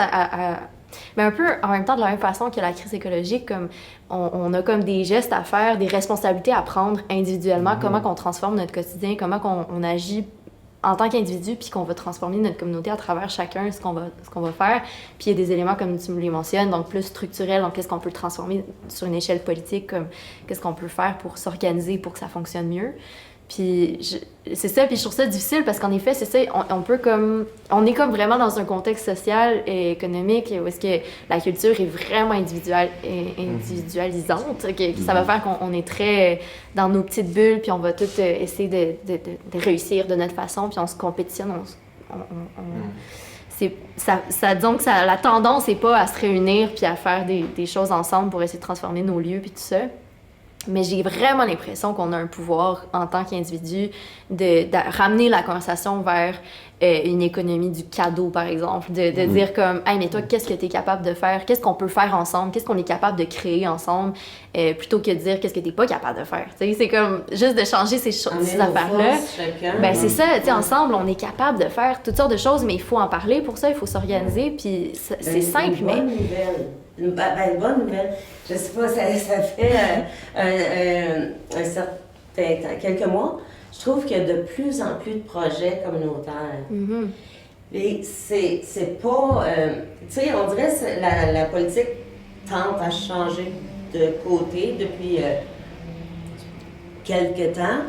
mais un peu en même temps de la même façon que la crise écologique, comme on a comme des gestes à faire, des responsabilités à prendre individuellement, comment qu'on transforme notre quotidien, comment qu'on agit en tant qu'individu, puis qu'on va transformer notre communauté à travers chacun, ce qu'on va faire. Puis il y a des éléments, comme tu me les mentionnes, donc plus structurels, donc qu'est-ce qu'on peut transformer sur une échelle politique, comme qu'est-ce qu'on peut faire pour s'organiser, pour que ça fonctionne mieux. Puis c'est ça, puis je trouve ça difficile parce qu'en effet, c'est ça, on est comme vraiment dans un contexte social et économique où est-ce que la culture est vraiment individualisante, ça va faire qu'on est très dans nos petites bulles, puis on va tout essayer de réussir de notre façon, puis on se compétitionne, disons que la tendance n'est pas à se réunir puis à faire des choses ensemble pour essayer de transformer nos lieux puis tout ça. Mais j'ai vraiment l'impression qu'on a un pouvoir en tant qu'individu de ramener la conversation vers une économie du cadeau, par exemple. De dire comme, hey, mais toi, qu'est-ce que tu es capable de faire? Qu'est-ce qu'on peut faire ensemble? Qu'est-ce qu'on est capable de créer ensemble? Plutôt que de dire qu'est-ce que tu n'es pas capable de faire. T'sais, c'est comme juste de changer ces affaires-là. Ben, c'est ça, ensemble, on est capable de faire toutes sortes de choses, mais il faut en parler pour ça, il faut s'organiser. Puis c'est simple, mais. Une bonne nouvelle. Je sais pas, ça fait un certain temps, quelques mois, je trouve qu'il y a de plus en plus de projets communautaires. Et c'est pas... tu sais, on dirait que la politique tente à changer de côté depuis quelques temps.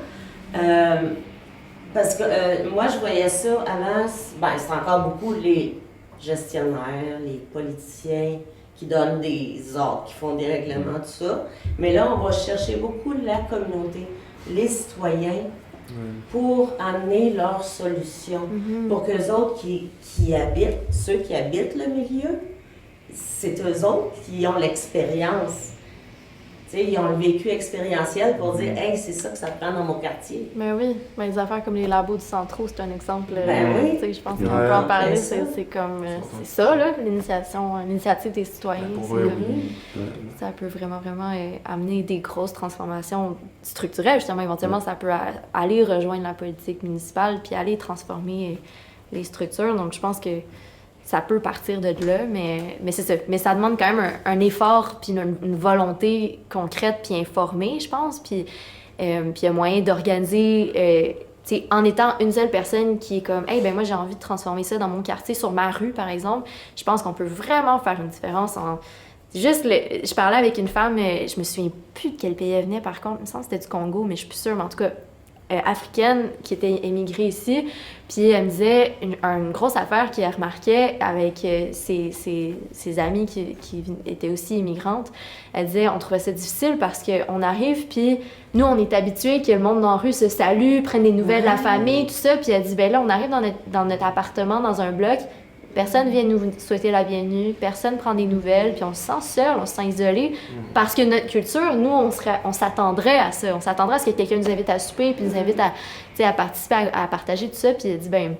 Parce que moi, je voyais ça avant, c'est encore beaucoup les gestionnaires, les politiciens, qui donnent des ordres, qui font des règlements, tout ça. Mais là, on va chercher beaucoup la communauté, les citoyens, pour amener leurs solutions. Pour qu'eux autres qui habitent, ceux qui habitent le milieu, c'est eux autres qui ont l'expérience. T'sais, ils ont le vécu expérientiel pour dire « Hey, c'est ça que ça prend dans mon quartier. » Ben oui, les affaires comme les labos du Centro, c'est un exemple. Oui. Je pense qu'on peut en parler. C'est comme c'est ça, là, l'initiative des citoyens. Ça peut vraiment, vraiment amener des grosses transformations structurelles. Justement, éventuellement, ça peut aller rejoindre la politique municipale puis aller transformer les structures. Donc, je pense que ça peut partir de là, mais c'est ça. Mais ça demande quand même un effort puis une volonté concrète puis informée, je pense. Puis il y a moyen d'organiser, tu sais, en étant une seule personne qui est comme « Hey, ben moi, j'ai envie de transformer ça dans mon quartier, sur ma rue, par exemple. » Je pense qu'on peut vraiment faire une différence en... Juste, je parlais avec une femme, je me souviens plus de quel pays elle venait, par contre. Il me semble que c'était du Congo, mais je suis plus sûre. Mais en tout cas, africaine qui était émigrée ici. Puis elle me disait une grosse affaire qu'elle remarquait avec ses amies qui étaient aussi immigrantes. Elle disait on trouvait ça difficile parce qu'on arrive, puis nous, on est habitués que le monde dans la rue se salue, prenne des nouvelles de la famille, tout ça. Puis elle dit ben là, on arrive dans notre appartement, dans un bloc. Personne vient nous souhaiter la bienvenue, personne prend des nouvelles, puis on se sent seul, on se sent isolé, parce que notre culture, nous, on s'attendrait à ça. On s'attendrait à ce que quelqu'un nous invite à souper, puis nous invite à participer, à partager tout ça, puis elle dit, ben,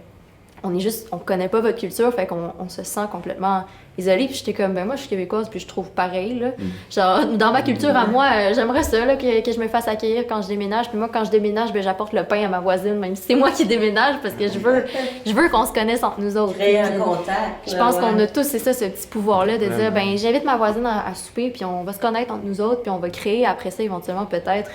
on connaît pas votre culture, fait qu'on se sent complètement isolé. Puis j'étais comme, ben moi, je suis québécoise, puis je trouve pareil, là. Genre, dans ma culture à moi, j'aimerais ça, là, que je me fasse accueillir quand je déménage. Puis moi, quand je déménage, ben j'apporte le pain à ma voisine, même si c'est moi qui déménage, parce que je veux qu'on se connaisse entre nous autres. Créer un contact. Je pense qu'on a tous, c'est ça, ce petit pouvoir-là de dire, ben j'invite ma voisine à souper, puis on va se connaître entre nous autres, puis on va créer après ça, éventuellement, peut-être...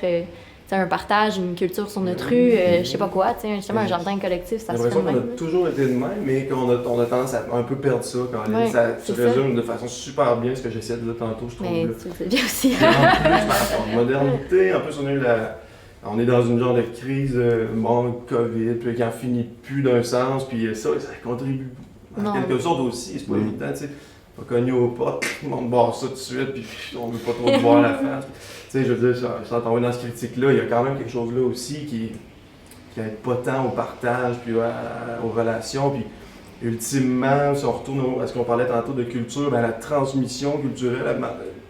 un partage, une culture sur notre rue, je sais pas quoi, justement un jardin collectif, ça se fait J'ai l'impression de qu'on même. a toujours été de même, mais qu'on a tendance à un peu perdre ça quand même. Ça se résume de façon super bien ce que j'essaie de dire tantôt, je trouve. Mais tu le sais bien aussi. En plus, modernité, en plus on est dans une genre de crise, COVID, puis qui en finit plus d'un sens, puis ça contribue en quelque sorte aussi, c'est pas évident, tu sais. Pas cogner aux portes, tout le monde barre ça tout de suite, puis on veut pas trop te voir la face. Tu sais, je veux dire, sans tomber dans cette critique-là, il y a quand même quelque chose là aussi qui aide pas tant au partage, puis aux relations, puis ultimement, si on retourne à ce qu'on parlait tantôt de culture, ben, la transmission culturelle,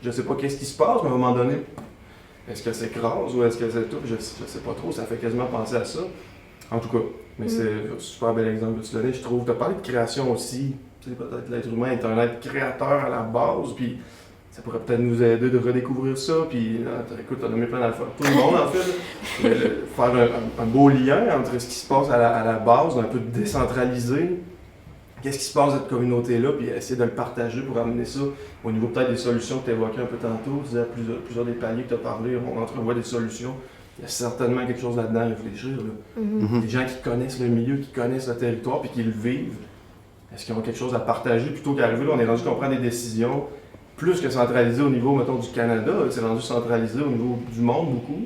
je sais pas qu'est-ce qui se passe, mais à un moment donné, est-ce que c'est crase ou est-ce que c'est tout? Je sais pas trop, ça fait quasiment penser à ça. En tout cas, mais c'est un super bel exemple que tu donnais, je trouve. Tu as parlé de création aussi. Tu sais, peut-être l'être humain est un être créateur à la base, puis ça pourrait peut-être nous aider de redécouvrir ça, puis écoute, t'as nommé plein d'affaires. Tout le monde, en fait, faire un beau lien entre ce qui se passe à la base, un peu décentralisé, qu'est-ce qui se passe dans cette communauté-là, puis essayer de le partager pour amener ça au niveau peut-être des solutions que tu évoquais un peu tantôt. Tu disais plusieurs des paliers que tu as parlé, on entrevoit des solutions. Il y a certainement quelque chose là-dedans à réfléchir. Là. Des gens qui connaissent le milieu, qui connaissent le territoire, puis qui le vivent. Est-ce qu'ils ont quelque chose à partager plutôt qu'arriver là, on est rendu qu'on prend des décisions plus que centralisées au niveau, mettons, du Canada, c'est rendu centralisé au niveau du monde beaucoup,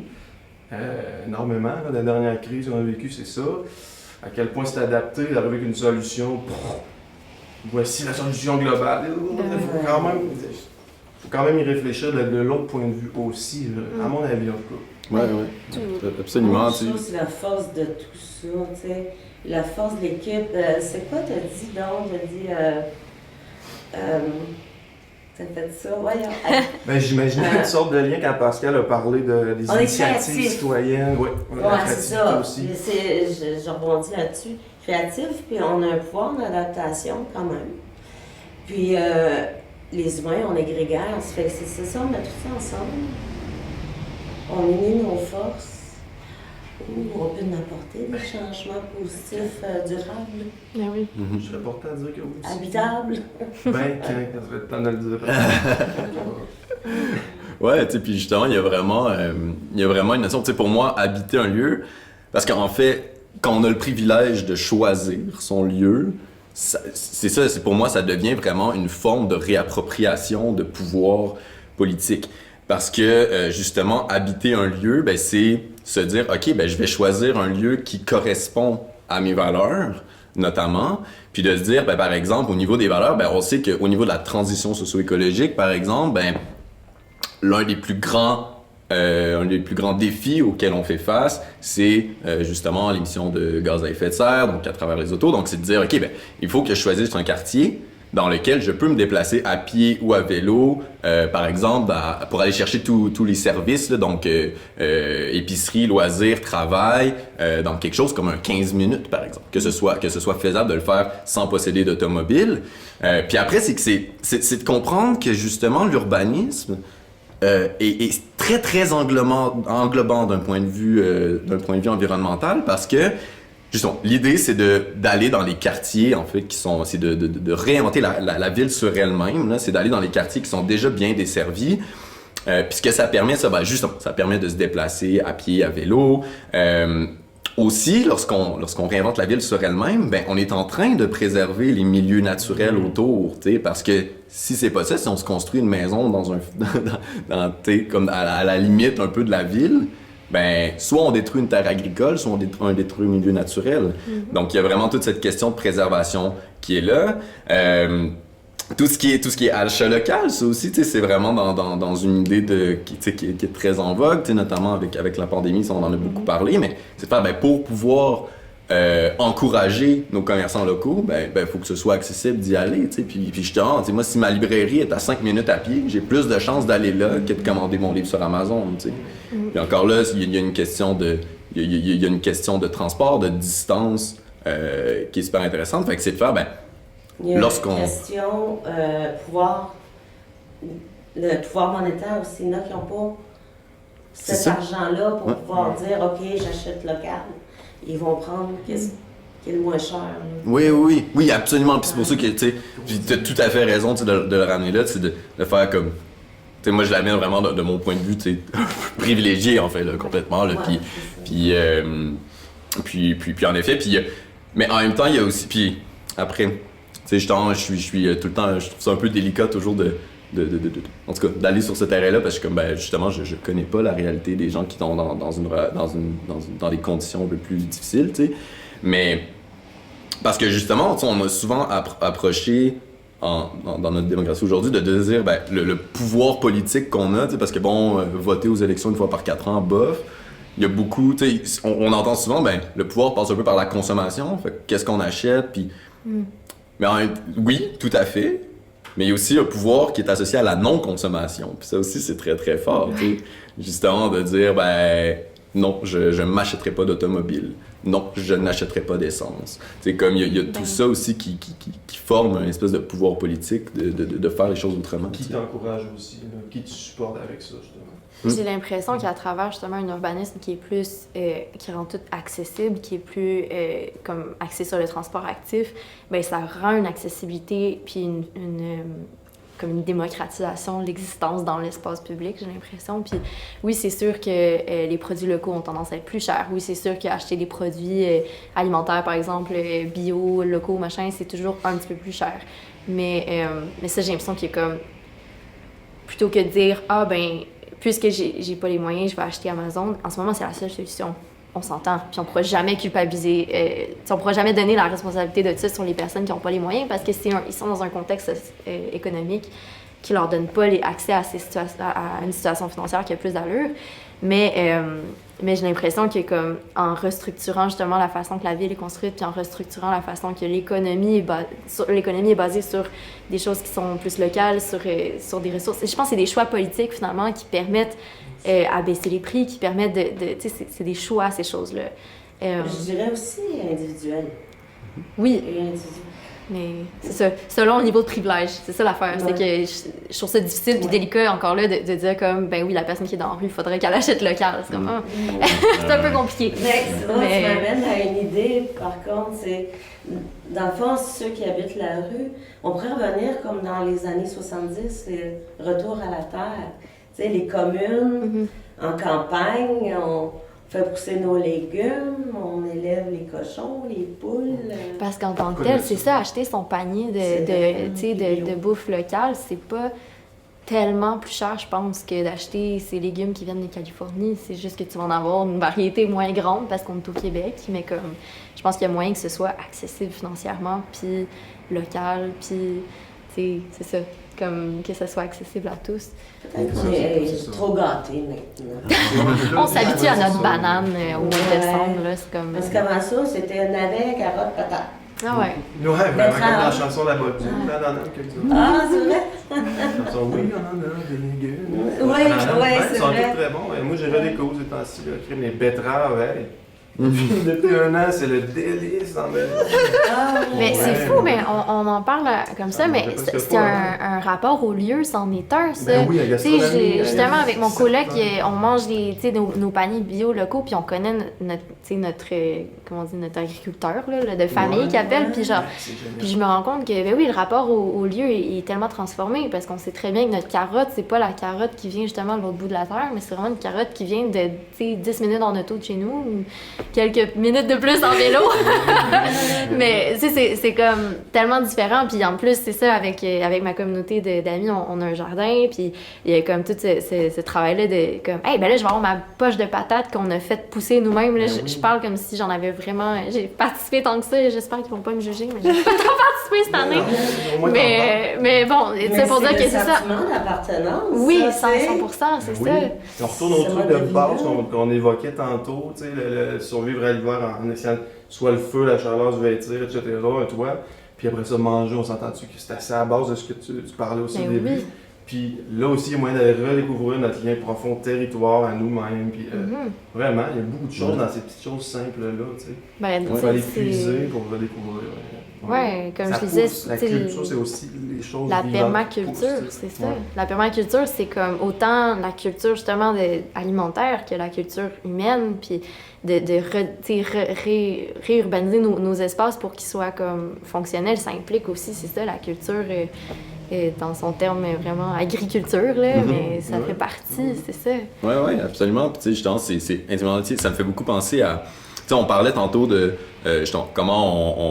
énormément. Là, la dernière crise qu'on a vécue, c'est ça. À quel point c'est adapté, d'arriver avec une solution, voici la solution globale. Il faut quand même y réfléchir de l'autre point de vue aussi, à mon avis en tout cas. Oui, absolument. Je trouve c'est la force de tout ça, tu sais. La force de l'équipe. C'est quoi t'as dit donc? T'as dit... t'as fait ça, voyons. Ben, j'imaginais une sorte de lien quand Pascal a parlé des initiatives citoyennes. Oui, c'est ça. Aussi. Je rebondis là-dessus. Créatif, puis on a un pouvoir d'adaptation quand même. Puis les humains, on est grégaires, c'est ça, on met tout ça ensemble. On unit nos forces. On peut en apporter des changements positifs durables. Ben oui. Je serais porté à dire que oui. Habitables. Ben, quand ça serait le temps de le dire. Ouais, tu sais, puis justement, il y a vraiment une notion, tu sais, pour moi, habiter un lieu, parce qu'en fait, quand on a le privilège de choisir son lieu, c'est pour moi, ça devient vraiment une forme de réappropriation de pouvoir politique. Parce que, justement, habiter un lieu, ben, c'est se dire, OK, ben, je vais choisir un lieu qui correspond à mes valeurs, notamment, puis de se dire, ben, par exemple, au niveau des valeurs, ben, on sait qu'au niveau de la transition socio-écologique, par exemple, ben, l'un des plus grands défis auxquels on fait face, c'est justement l'émission de gaz à effet de serre, donc à travers les autos. Donc, c'est de dire, OK, ben, il faut que je choisisse un quartier dans lequel je peux me déplacer à pied ou à vélo, par exemple, pour aller chercher tous les services, là, donc épicerie, loisirs, travail, dans quelque chose comme un 15 minutes, par exemple, que ce soit faisable de le faire sans posséder d'automobile. Puis après, c'est de comprendre que justement l'urbanisme est très très englobant d'un point de vue environnemental, parce que justement, l'idée, c'est d'aller dans les quartiers, en fait, c'est de réinventer la ville sur elle-même, là. C'est d'aller dans les quartiers qui sont déjà bien desservis. Puis ce que ça permet, justement, ça permet de se déplacer à pied, à vélo. Aussi, lorsqu'on réinvente la ville sur elle-même, ben, on est en train de préserver les milieux naturels autour, tu sais, parce que si c'est pas ça, si on se construit une maison comme à la limite un peu de la ville, ben, soit on détruit une terre agricole, soit on détruit un milieu naturel. Donc, il y a vraiment toute cette question de préservation qui est là. Tout ce qui est achat local, ça aussi, c'est vraiment dans une idée qui est très en vogue, notamment avec la pandémie, on en a beaucoup parlé, mais c'est de faire, pour pouvoir encourager nos commerçants locaux, faut que ce soit accessible d'y aller, puis justement, moi, si ma librairie est à 5 minutes à pied, j'ai plus de chances d'aller là que de commander mon livre sur Amazon, Puis encore là, il y a une question de transport, de distance qui est super intéressante, fait que c'est de faire, il y a une question, le pouvoir monétaire aussi, il y en a qui n'ont pas cet argent-là pour pouvoir dire, OK, j'achète local. Ils vont prendre qu'est-ce qui est le moins cher. Là. Oui, absolument. Puis c'est pour ça que, tu as tout à fait raison de le ramener là, de faire comme... moi, je l'amène vraiment de mon point de vue, privilégié, en fait, là, complètement. Là, puis en effet, mais en même temps, il y a aussi... Puis après... justement, je suis tout le temps, je trouve ça un peu délicat toujours en tout cas, d'aller sur ce terrain-là parce que justement, je connais pas la réalité des gens qui sont dans des conditions un peu plus difficiles, mais parce que justement, on a souvent approché dans notre démocratie aujourd'hui de dire le pouvoir politique qu'on a, parce que voter aux élections une fois par 4 ans, bof. Il y a beaucoup, on entend souvent, le pouvoir passe un peu par la consommation, fait qu'est-ce qu'on achète, puis... Mais oui, tout à fait. Mais il y a aussi un pouvoir qui est associé à la non-consommation. Puis ça aussi, c'est très, très fort. Justement, de dire, non, je ne m'achèterai pas d'automobile. Non, je n'achèterai pas d'essence. Comme il y a tout ça aussi qui forme une espèce de pouvoir politique de faire les choses autrement. Qui t'encourage aussi, là, qui te supporte avec ça, justement. J'ai l'impression qu'à travers justement un urbanisme qui est plus, qui rend tout accessible, qui est plus comme axé sur le transport actif, ça rend une accessibilité puis comme une démocratisation de l'existence dans l'espace public, j'ai l'impression. Puis oui, c'est sûr que les produits locaux ont tendance à être plus chers. Oui, c'est sûr qu'acheter des produits alimentaires, par exemple, bio, locaux, machin, c'est toujours un petit peu plus cher. Mais ça, j'ai l'impression qu'il y a comme... Plutôt que de dire, puisque j'ai pas les moyens, je vais acheter Amazon. En ce moment, c'est la seule solution. On s'entend. Puis on pourra jamais culpabiliser, on pourra jamais donner la responsabilité de ça sur les personnes qui n'ont pas les moyens parce que ils sont dans un contexte économique qui leur donne pas accès à une situation financière qui a plus d'allure. Mais j'ai l'impression que comme en restructurant justement la façon que la ville est construite, puis en restructurant la façon que l'économie est basée sur des choses qui sont plus locales, sur des ressources. Et je pense que c'est des choix politiques finalement qui permettent à baisser les prix, qui permettent tu sais, c'est des choix ces choses-là. Je dirais aussi individuel. Oui. Individuel. Mais c'est ça, selon le niveau de privilège, c'est ça l'affaire. C'est que je trouve ça difficile puis délicat encore là de dire comme, oui, la personne qui est dans la rue, il faudrait qu'elle achète local. C'est comme, c'est un peu compliqué. Tu m'amènes à une idée, par contre, c'est, dans le fond, ceux qui habitent la rue, on pourrait revenir comme dans les années 70, le retour à la terre. Tu sais, les communes, en campagne, on fait pousser nos légumes, on élève les cochons, les poules. Parce qu'en tant que tel, c'est ça, acheter son panier de bouffe locale, c'est pas tellement plus cher, je pense, que d'acheter ces légumes qui viennent de Californie. C'est juste que tu vas en avoir une variété moins grande parce qu'on est au Québec, mais comme je pense qu'il y a moyen que ce soit accessible financièrement, puis local, puis c'est ça. Comme que ça soit accessible à tous. Peut-être qu'on est trop gâtés maintenant. On s'habitue à notre banane au mois de décembre. Là, c'est comme... Parce qu'avant ça, c'était navet, carotte, patate. Ah ouais. Ouais, vraiment comme dans la chanson La Botte Dure, là, dans quelques Ah, c'est vrai? La chanson, oui, on en a des légumes. Oui, c'est Ils sont vrai. tous très bons. Moi, j'ai redécouvert ces temps-ci, les betteraves, Depuis 1 an, c'est le délice dans ma vie. Mais c'est Ouais. fou, mais on en parle comme ça, Ça mais me fait c'est presque c'est pas, un rapport au lieu, c'en est un, ça. Ben oui, la Tu sais, gastronomie. justement, avec mon coloc, certain. on mange tu sais, nos paniers bio locaux, puis on connaît notre, tu sais, comment on dit, notre agriculteur là, de famille Ouais, qui appelle, ouais. puis genre, C'est génial. puis je me rends compte que, ben oui, le rapport au lieu est tellement transformé, parce qu'on sait très bien que notre carotte, c'est pas la carotte qui vient justement de l'autre bout de la terre, mais c'est vraiment une carotte qui vient de, tu sais, 10 minutes en auto de chez nous, ou quelques minutes de plus en vélo. Mais tu sais, c'est comme tellement différent. Puis en plus, c'est ça, avec ma communauté d'amis, on a un jardin. Puis il y a comme tout ce travail-là de comme, hey, ben là, je vais avoir ma poche de patates qu'on a fait pousser nous-mêmes. Là, Ben oui. je parle comme si j'en avais vraiment. J'ai participé tant que ça. J'espère qu'ils vont pas me juger, mais j'ai pas tant participé cette année. Au moins, t'en parles. Mais bon, tu sais, pour dire que c'est ça. le sentiment d'appartenance. Oui, ça, 100%, c'est Oui. ça. On retourne au C'est truc mode de de vie, base là. qu'on évoquait tantôt, tu sais, le survivre à l'hiver en essayant soit le feu, la chaleur se vêtir, etc., un toit. Puis après ça, manger, on s'entend-tu que c'est assez à la base de ce que tu parlais aussi Ben au début. oui. Puis là aussi, il y a moyen d'aller redécouvrir notre lien profond territoire à nous-mêmes. Puis Mhm. vraiment, il y a beaucoup de choses dans ces petites choses simples-là, tu sais. Ben, Il tu faut aller sais, puiser pour redécouvrir. Ouais, comme Ça je disais, pousse. La tu sais, culture, c'est aussi les choses la vivantes qui permaculture, poussent, c'est tu sais. ça. Ouais. La permaculture, c'est comme autant la culture justement alimentaire que la culture humaine, puis tu sais, réurbaniser nos espaces pour qu'ils soient comme fonctionnels. Ça implique aussi, c'est ça, la culture dans son terme vraiment agriculture, là, mais ça Ouais. fait partie, c'est ça. Ouais, absolument. Puis, tu sais, justement, c'est intimement lié. Ça me fait beaucoup penser à. Tu sais, on parlait tantôt de justement, comment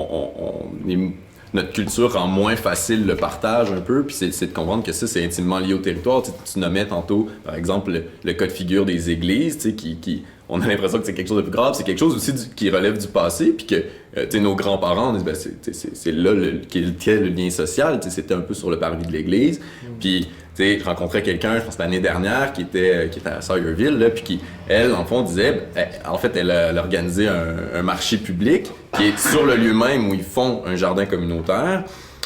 notre culture rend moins facile le partage un peu, puis c'est de comprendre que ça, c'est intimement lié au territoire. Tu nommais tantôt, par exemple, le cas de figure des églises, tu sais, on a l'impression que c'est quelque chose de plus grave, c'est quelque chose aussi qui relève du passé, puis que tu sais, nos grands-parents disent, ben, c'est là qu'est le lien social, tu sais, c'était un peu sur le parvis de l'église, puis tu sais, je rencontrais quelqu'un, je pense l'année dernière, qui était à Sawyerville, là, puis qui, elle, en fond, disait, en fait, elle a organisé un marché public qui est sur le lieu même où ils font un jardin communautaire.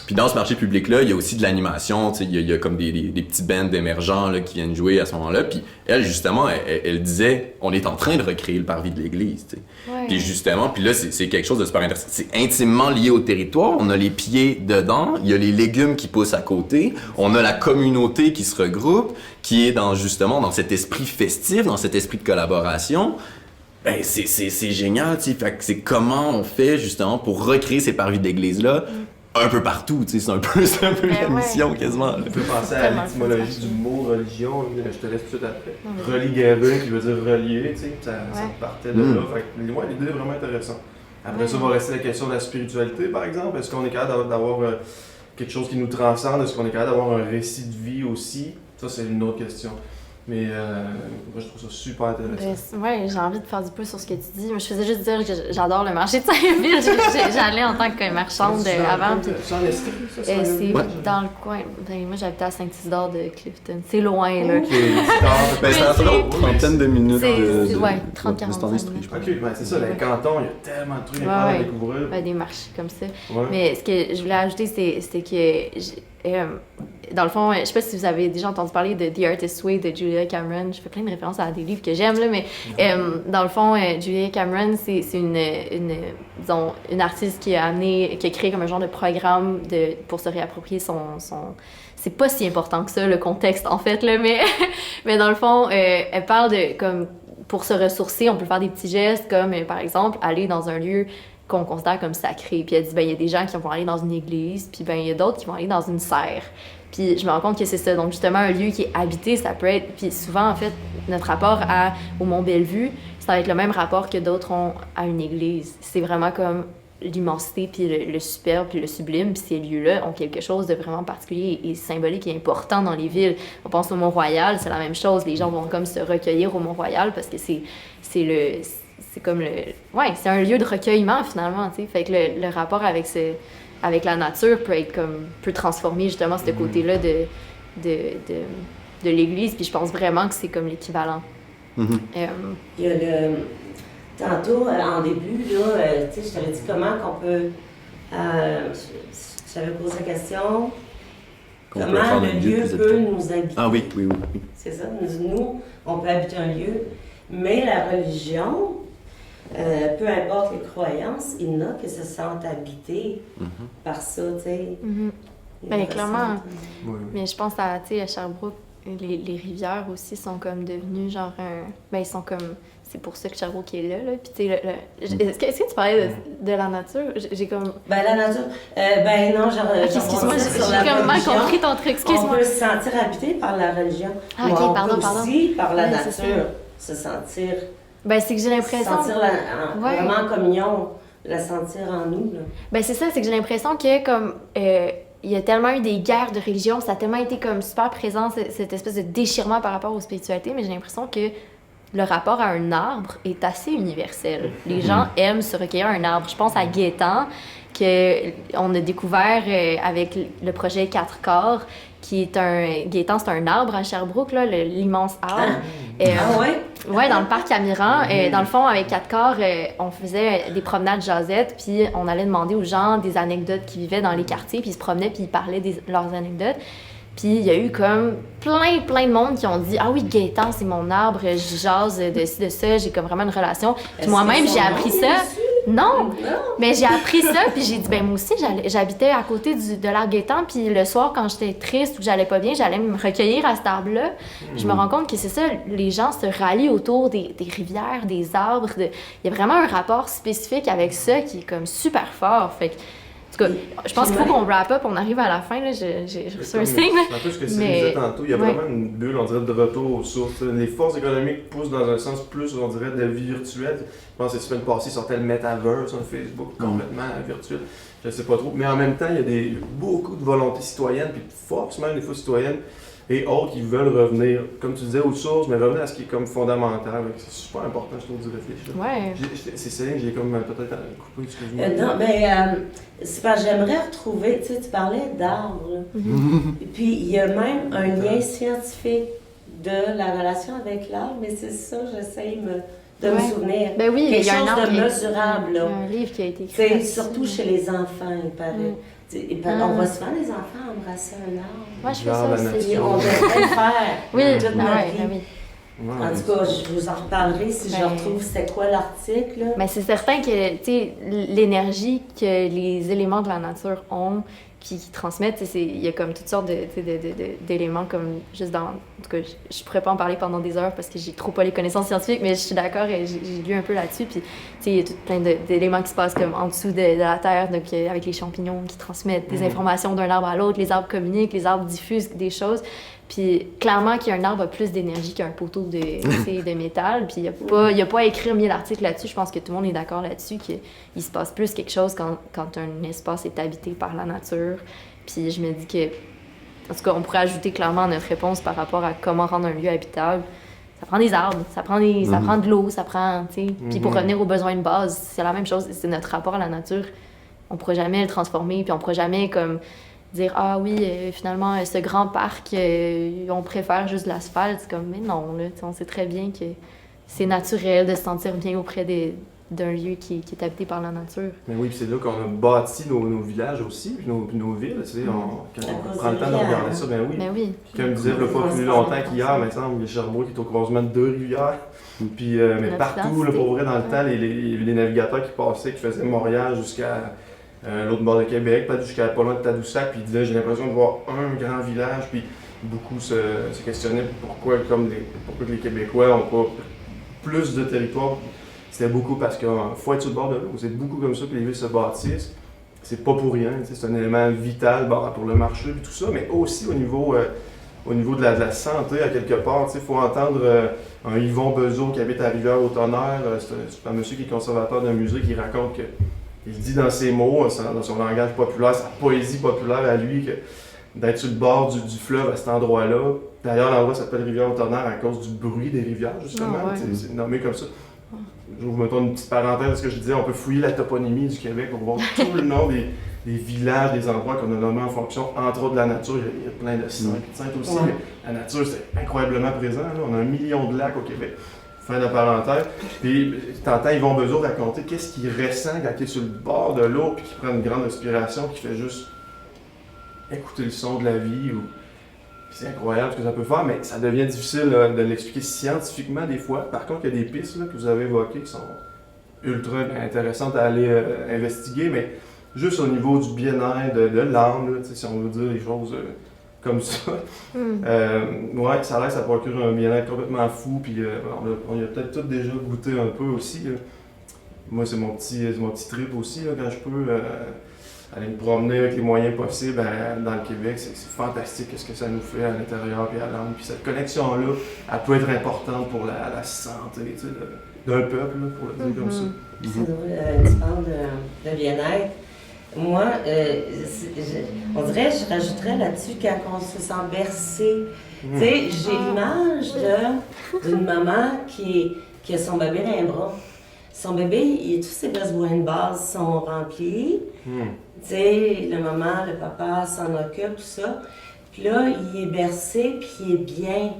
Puis dans ce marché public-là, il y a aussi de l'animation, tu sais, il y a comme des petits bands d'émergents là, qui viennent jouer à ce moment-là. Puis elle, justement, elle disait, on est en train de recréer le parvis de l'église, tu sais. Ouais. Puis justement, puis là, c'est quelque chose de super intéressant. C'est intimement lié au territoire. On a les pieds dedans, il y a les légumes qui poussent à côté, on a la communauté qui se regroupe, qui est justement dans cet esprit festif, dans cet esprit de collaboration. Ben, c'est génial, tu sais. Fait que c'est comment on fait justement pour recréer ces parvis d'église-là un peu partout, tu sais. C'est un peu Ben la ouais. mission quasiment. Là. On peut penser à Tellement l'étymologie ça. du mot religion, je te laisse tout de suite après. Ouais. Religare, qui veut dire relier, tu sais, ça Ouais. partait de là. Fait que, ouais, l'idée est vraiment intéressante. Après ça, va rester la question de la spiritualité, par exemple. Est-ce qu'on est capable d'avoir quelque chose qui nous transcende? Est-ce qu'on est capable d'avoir un récit de vie aussi? Ça, c'est une autre question. Mais moi, je trouve ça super intéressant. Ouais, j'ai envie de faire du pouce sur ce que tu dis. Mais je faisais juste dire que j'adore le marché de Saint-Ville. J'allais en tant que marchande avant. Puis, C'est en Estrie, ça? c'est Ouais. dans le coin. Ben, moi, j'habitais à Saint-Isidore de Clifton. C'est loin, là. Ok, Ben, c'est environ une trentaine de minutes C'est- de ouais, de 30-45 temps d'esprit, je pense. Ok, ben c'est ça, les cantons, il y a tellement de trucs Ouais, à ouais. découvrir. Ben, des marchés comme ça. Ouais. Mais ce que je voulais ajouter, c'était que, dans le fond, je sais pas si vous avez déjà entendu parler de The Artist's Way de Julia Cameron. Je fais plein de références à des livres que j'aime, là, mais dans le fond, Julia Cameron, c'est disons, une artiste qui a créé comme un genre de programme pour se réapproprier son c'est pas si important que ça, le contexte, en fait, là, mais dans le fond, elle parle de, comme, pour se ressourcer, on peut faire des petits gestes, comme, par exemple, aller dans un lieu qu'on considère comme sacré. Puis elle dit, ben, il y a des gens qui vont aller dans une église, puis ben, il y a d'autres qui vont aller dans une serre. Puis je me rends compte que c'est ça. Donc, justement, un lieu qui est habité, ça peut être... Puis souvent, en fait, notre rapport au Mont-Bellevue, ça va être le même rapport que d'autres ont à une église. C'est vraiment comme l'immensité, puis le superbe, puis le sublime, puis ces lieux-là ont quelque chose de vraiment particulier et symbolique et important dans les villes. On pense au Mont-Royal, c'est la même chose. Les gens vont comme se recueillir au Mont-Royal parce que c'est comme c'est un lieu de recueillement, finalement, tu sais. Fait que le rapport avec la nature peut transformer justement ce côté-là de l'église, puis je pense vraiment que c'est comme l'équivalent. Mhm. Il y a tantôt, en début, là, tu sais, je t'avais dit comment qu'on peut. J'avais posé la question. Qu'on peut Comment faire le un lieu lieu plus peut habité. nous habiter. Ah oui. C'est ça. Nous, on peut habiter un lieu. Mais la religion, peu importe les croyances, il y en a qui se sentent habités par ça, tu sais. Ben, clairement. Oui. Mais je pense à, tu sais, à Sherbrooke, les rivières aussi sont comme devenues genre un... Ben, ils sont comme... C'est pour ça que Sherbrooke est là. Puis, tu sais, est-ce que tu parlais de la nature? J'ai comme... Ben, la nature, ben non, genre, Excuse-moi, sur la j'ai comme mal religion. compris ton truc, On excuse-moi. peut se sentir habité par la religion. Ah, Ou ok, on pardon, peut pardon. aussi, par la Ouais, c'est nature, se sentir, Ben, c'est que j'ai l'impression... Ouais. vraiment en communion, la sentir en nous. Là. Ben, c'est ça, c'est que j'ai l'impression que, comme... il y a tellement eu des guerres de religion, ça a tellement été comme super présent, cette espèce de déchirement par rapport aux spiritualités, mais j'ai l'impression que le rapport à un arbre est assez universel. Les gens aiment se recueillir à un arbre. Je pense à Gaétan, qu'on a découvert avec le projet 4 corps, qui est un... Gaétan, c'est un arbre à Sherbrooke, là, l'immense arbre. Ah ouais? Ouais, dans le parc Amiran. Dans le fond, avec 4 corps, on faisait des promenades jasettes, puis on allait demander aux gens des anecdotes qui vivaient dans les quartiers, puis ils se promenaient, puis ils parlaient de leurs anecdotes. Puis il y a eu comme plein de monde qui ont dit « Ah oui, Gaétan, c'est mon arbre, je jase de ci, de ça, j'ai comme vraiment une relation. » Puis moi-même, j'ai appris ça. Non! Mais j'ai appris ça, puis j'ai dit, ben moi aussi, j'habitais à côté de l'arbre Gaétan, puis le soir, quand j'étais triste ou que j'allais pas bien, j'allais me recueillir à cet arbre-là. Je me rends compte que c'est ça, les gens se rallient autour des rivières, des arbres. Il y a vraiment un rapport spécifique avec ça qui est comme super fort. Fait que, en tout cas, je pense qu'il faut qu'on wrap up, on arrive à la fin, là, j'ai reçu un signe. C'est un peu ce que Céline disait tantôt, il y a vraiment une bulle, on dirait, de retour aux sources. Les forces économiques poussent dans un sens plus, on dirait, de la vie virtuelle. Je pense que la semaine passée, sortait le Metaverse, un Facebook complètement virtuel. Je sais pas trop. Mais en même temps, il y a beaucoup de volonté citoyenne, puis de force même des fois citoyennes, et autres qui veulent revenir, comme tu disais, aux sources, mais revenir à ce qui est comme fondamental. C'est super important, je trouve, d'y réfléchir. Ouais. C'est Céline, j'ai comme peut-être coupé, excuse-moi. Non, mais c'est parce que j'aimerais retrouver, tu sais, tu parlais d'arbres, là. Puis il y a même un lien scientifique de la relation avec l'arbre, mais c'est ça, j'essaie de me souvenir. Ben oui, quelque il y a un chose arbre de mesurable, là. un livre qui a été écrit. C'est là-dessus. surtout chez les enfants, il paraît. On voit souvent les enfants embrasser un arbre. Moi, je fais Genre ça la aussi. Et on devrait le faire Oui, toute notre ouais, vie. ben oui. Ouais, En tout cas, je vous en reparlerai si je Ben, retrouve c'était quoi l'article. Mais c'est certain que, tu sais, l'énergie que les éléments de la nature ont, qui transmettent, tu sais, il y a comme toutes sortes d'éléments, comme juste dans... En tout cas, je pourrais pas en parler pendant des heures parce que j'ai trop pas les connaissances scientifiques, mais je suis d'accord, j'ai lu un peu là-dessus, puis, tu sais, il y a tout plein d'éléments qui se passent comme en dessous de la Terre, donc avec les champignons qui transmettent des informations d'un arbre à l'autre, les arbres communiquent, les arbres diffusent des choses. Puis clairement qu'un arbre a plus d'énergie qu'un poteau de métal. Puis il n'y a pas à écrire 1000 articles là-dessus. Je pense que tout le monde est d'accord là-dessus qu'il se passe plus quelque chose quand un espace est habité par la nature. Puis je me dis que, en tout cas, on pourrait ajouter clairement notre réponse par rapport à comment rendre un lieu habitable. Ça prend des arbres, ça prend de l'eau, ça prend, tu sais. Puis pour revenir aux besoins de base, c'est la même chose. C'est notre rapport à la nature. On ne pourra jamais le transformer, puis on ne pourra jamais comme dire ah oui finalement ce grand parc on préfère juste de l'asphalte. C'est comme mais non là, on sait très bien que c'est naturel de se sentir bien auprès d'un lieu qui est habité par la nature. Mais oui, puis c'est là qu'on a bâti nos villages aussi, puis nos villes, tu sais, quand on prend le temps de regarder ça, ben oui. Ben oui. Puis comme disait, pas plus longtemps qu'hier, maintenant, il y a Sherbrooke qui est au croisement de 2 rivières. Puis, mais partout, là, pour vrai, dans le temps, les navigateurs qui passaient, qui faisaient Montréal jusqu'à l'autre bord de Québec, peut-être jusqu'à pas loin de Tadoussac, puis ils disaient, j'ai l'impression de voir un grand village, puis beaucoup se questionnaient pourquoi les Québécois n'ont pas plus de territoire. C'était beaucoup parce qu'il faut être sur le bord de l'eau. C'est beaucoup comme ça que les villes se bâtissent. C'est pas pour rien, c'est un élément vital pour le marché et tout ça, mais aussi au niveau de la santé, à quelque part. Il faut entendre un Yvon Bezeau qui habite à Rivière-au-Tonnerre. C'est un monsieur qui est conservateur d'un musée qui raconte que il dit dans ses mots, dans son langage populaire, sa poésie populaire à lui, que d'être sur le bord du fleuve à cet endroit-là. D'ailleurs, l'endroit s'appelle Rivière-au-Tonnerre à cause du bruit des rivières, justement. Ah ouais. C'est nommé comme ça. Je vous mettons une petite parenthèse parce que je disais, on peut fouiller la toponymie du Québec pour voir tout le nom des villages, des endroits qu'on a nommés en fonction, entre autres de la nature. Il y a plein de saintes aussi, mais la nature, c'est incroyablement présent. Là. On a 1 million de lacs au Québec. Fin de parenthèse. Puis, t'entends Yvon Bezeau raconter qu'est-ce qu'il ressent quand il est sur le bord de l'eau, puis qu'il prend une grande respiration, puis qu'il fait juste écouter le son de la vie. C'est incroyable ce que ça peut faire, mais ça devient difficile de l'expliquer scientifiquement des fois. Par contre, il y a des pistes là, que vous avez évoquées qui sont ultra intéressantes à aller investiguer, mais juste au niveau du bien-être, de l'âme, là, si on veut dire des choses comme ça. Ouais, ça a l'air que ça procure un bien-être complètement fou, puis on y a peut-être tous déjà goûté un peu aussi. Là. Moi, c'est mon petit trip aussi, là, quand je peux aller me promener avec les moyens possibles dans le Québec. C'est fantastique ce que ça nous fait à l'intérieur et à l'âme. Puis cette connexion-là, elle peut être importante pour la santé d'un peuple, là, pour le dire comme ça. Tu parles de bien-être. Moi, on dirait que je rajouterais là-dessus quand on se sent bercé. Tu sais, j'ai l'image d'une maman qui a son bébé dans les bras. Son bébé, tous ses besoins de base sont remplis. Tu sais, la maman, le papa s'en occupe, tout ça. Puis là, il est bercé, puis il est bien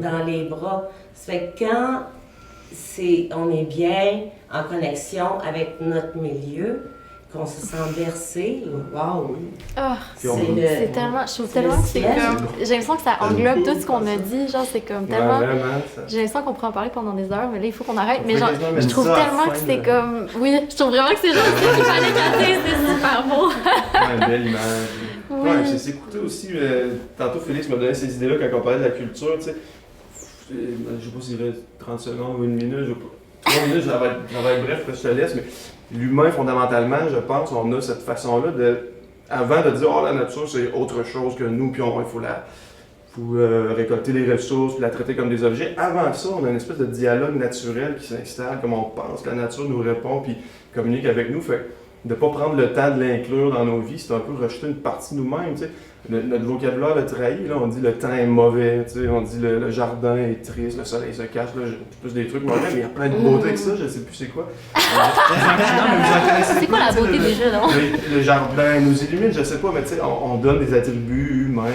dans les bras. Ça fait que quand on est bien en connexion avec notre milieu, qu'on se sent bercé, waouh! C'est tellement, je trouve tellement que c'est comme, j'ai l'impression que ça englobe tout ce qu'on a dit, genre c'est comme tellement, j'ai l'impression qu'on pourrait en parler pendant des heures, mais là il faut qu'on arrête, mais genre, je trouve tellement que c'est comme, oui, je trouve vraiment que c'est genre ça qu'il fallait casser, c'est super beau! Une belle image. Oui. Ouais, j'ai écouté aussi, tantôt Félix m'a donné ces idées-là quand on parlait de la culture, tu sais, je sais pas s'il reste 30 secondes ou une minute, je sais pas. 3 minutes, ça va être bref, je te laisse, mais l'humain, fondamentalement, je pense, on a cette façon-là avant de dire « Oh, la nature, c'est autre chose que nous, puis il faut récolter les ressources, puis la traiter comme des objets », avant ça, on a une espèce de dialogue naturel qui s'installe, comme on pense, la nature nous répond, puis communique avec nous, fait de ne pas prendre le temps de l'inclure dans nos vies, c'est un peu rejeter une partie de nous-mêmes, tu sais. Notre vocabulaire le trahit, là, on dit le temps est mauvais, tu sais, on dit le jardin est triste, le soleil se cache, là, j'ai plus des trucs mauvais, mais il y a plein de beauté que ça, je sais plus c'est quoi. C'est quoi la beauté déjà, non? Le jardin nous illumine, je sais pas, mais tu sais, on donne des attributs humains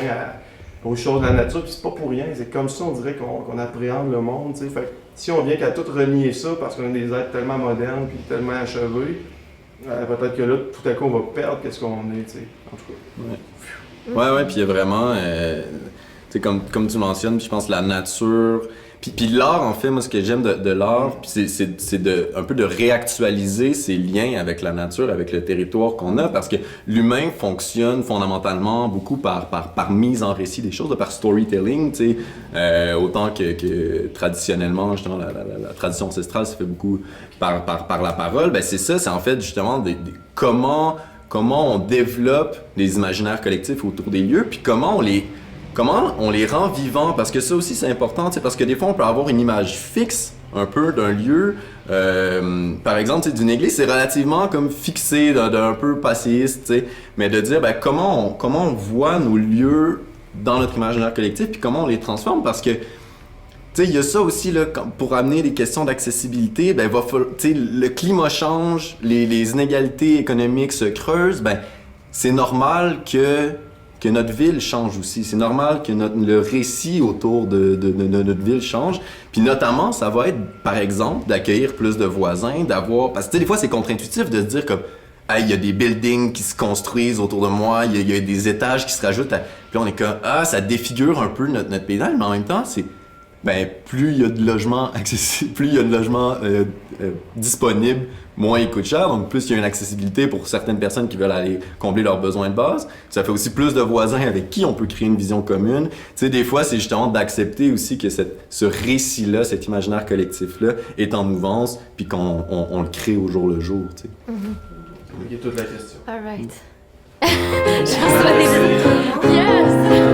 aux choses de la nature, puis c'est pas pour rien, c'est comme ça, on dirait qu'on appréhende le monde, tu sais, fait si on vient qu'à tout renier ça, parce qu'on est des êtres tellement modernes, puis tellement achevés, peut-être que là, tout à coup, on va perdre qu'est-ce qu'on est, tu sais, en tout cas. Ouais, puis il y a vraiment, tu sais, comme tu mentionnes, je pense la nature, puis l'art, en fait, moi, ce que j'aime de l'art, c'est un peu de réactualiser ces liens avec la nature, avec le territoire qu'on a, parce que l'humain fonctionne fondamentalement beaucoup par mise en récit des choses, par storytelling, tu sais, autant que traditionnellement, justement, la tradition ancestrale, ça fait beaucoup par la parole, ben c'est ça, c'est en fait, justement, comment on développe les imaginaires collectifs autour des lieux, puis comment on les rend vivants, parce que ça aussi c'est important, parce que des fois on peut avoir une image fixe un peu d'un lieu, par exemple d'une église, c'est relativement comme fixé, d'un peu passéiste, mais de dire comment on voit nos lieux dans notre imaginaire collectif, puis comment on les transforme, parce que il y a ça aussi, là, pour amener des questions d'accessibilité, le climat change, les inégalités économiques se creusent, c'est normal que notre ville change aussi. C'est normal que le récit autour de notre ville change. Puis notamment, ça va être, par exemple, d'accueillir plus de voisins, parce que des fois, c'est contre-intuitif de se dire comme « Hey, il y a des buildings qui se construisent autour de moi, il y a des étages qui se rajoutent. » Puis on est comme « Ah, ça défigure un peu notre paysage. » Mais en même temps, c'est plus il y a de logements accessibles, plus il y a de logements disponibles, moins ils coûtent cher, donc plus il y a une accessibilité pour certaines personnes qui veulent aller combler leurs besoins de base. Ça fait aussi plus de voisins avec qui on peut créer une vision commune. Tu sais, des fois, c'est justement d'accepter aussi que ce récit-là, cet imaginaire collectif-là est en mouvance, puis qu'on le crée au jour le jour, tu sais. Il y a toute la question. All right. Je pense que yes!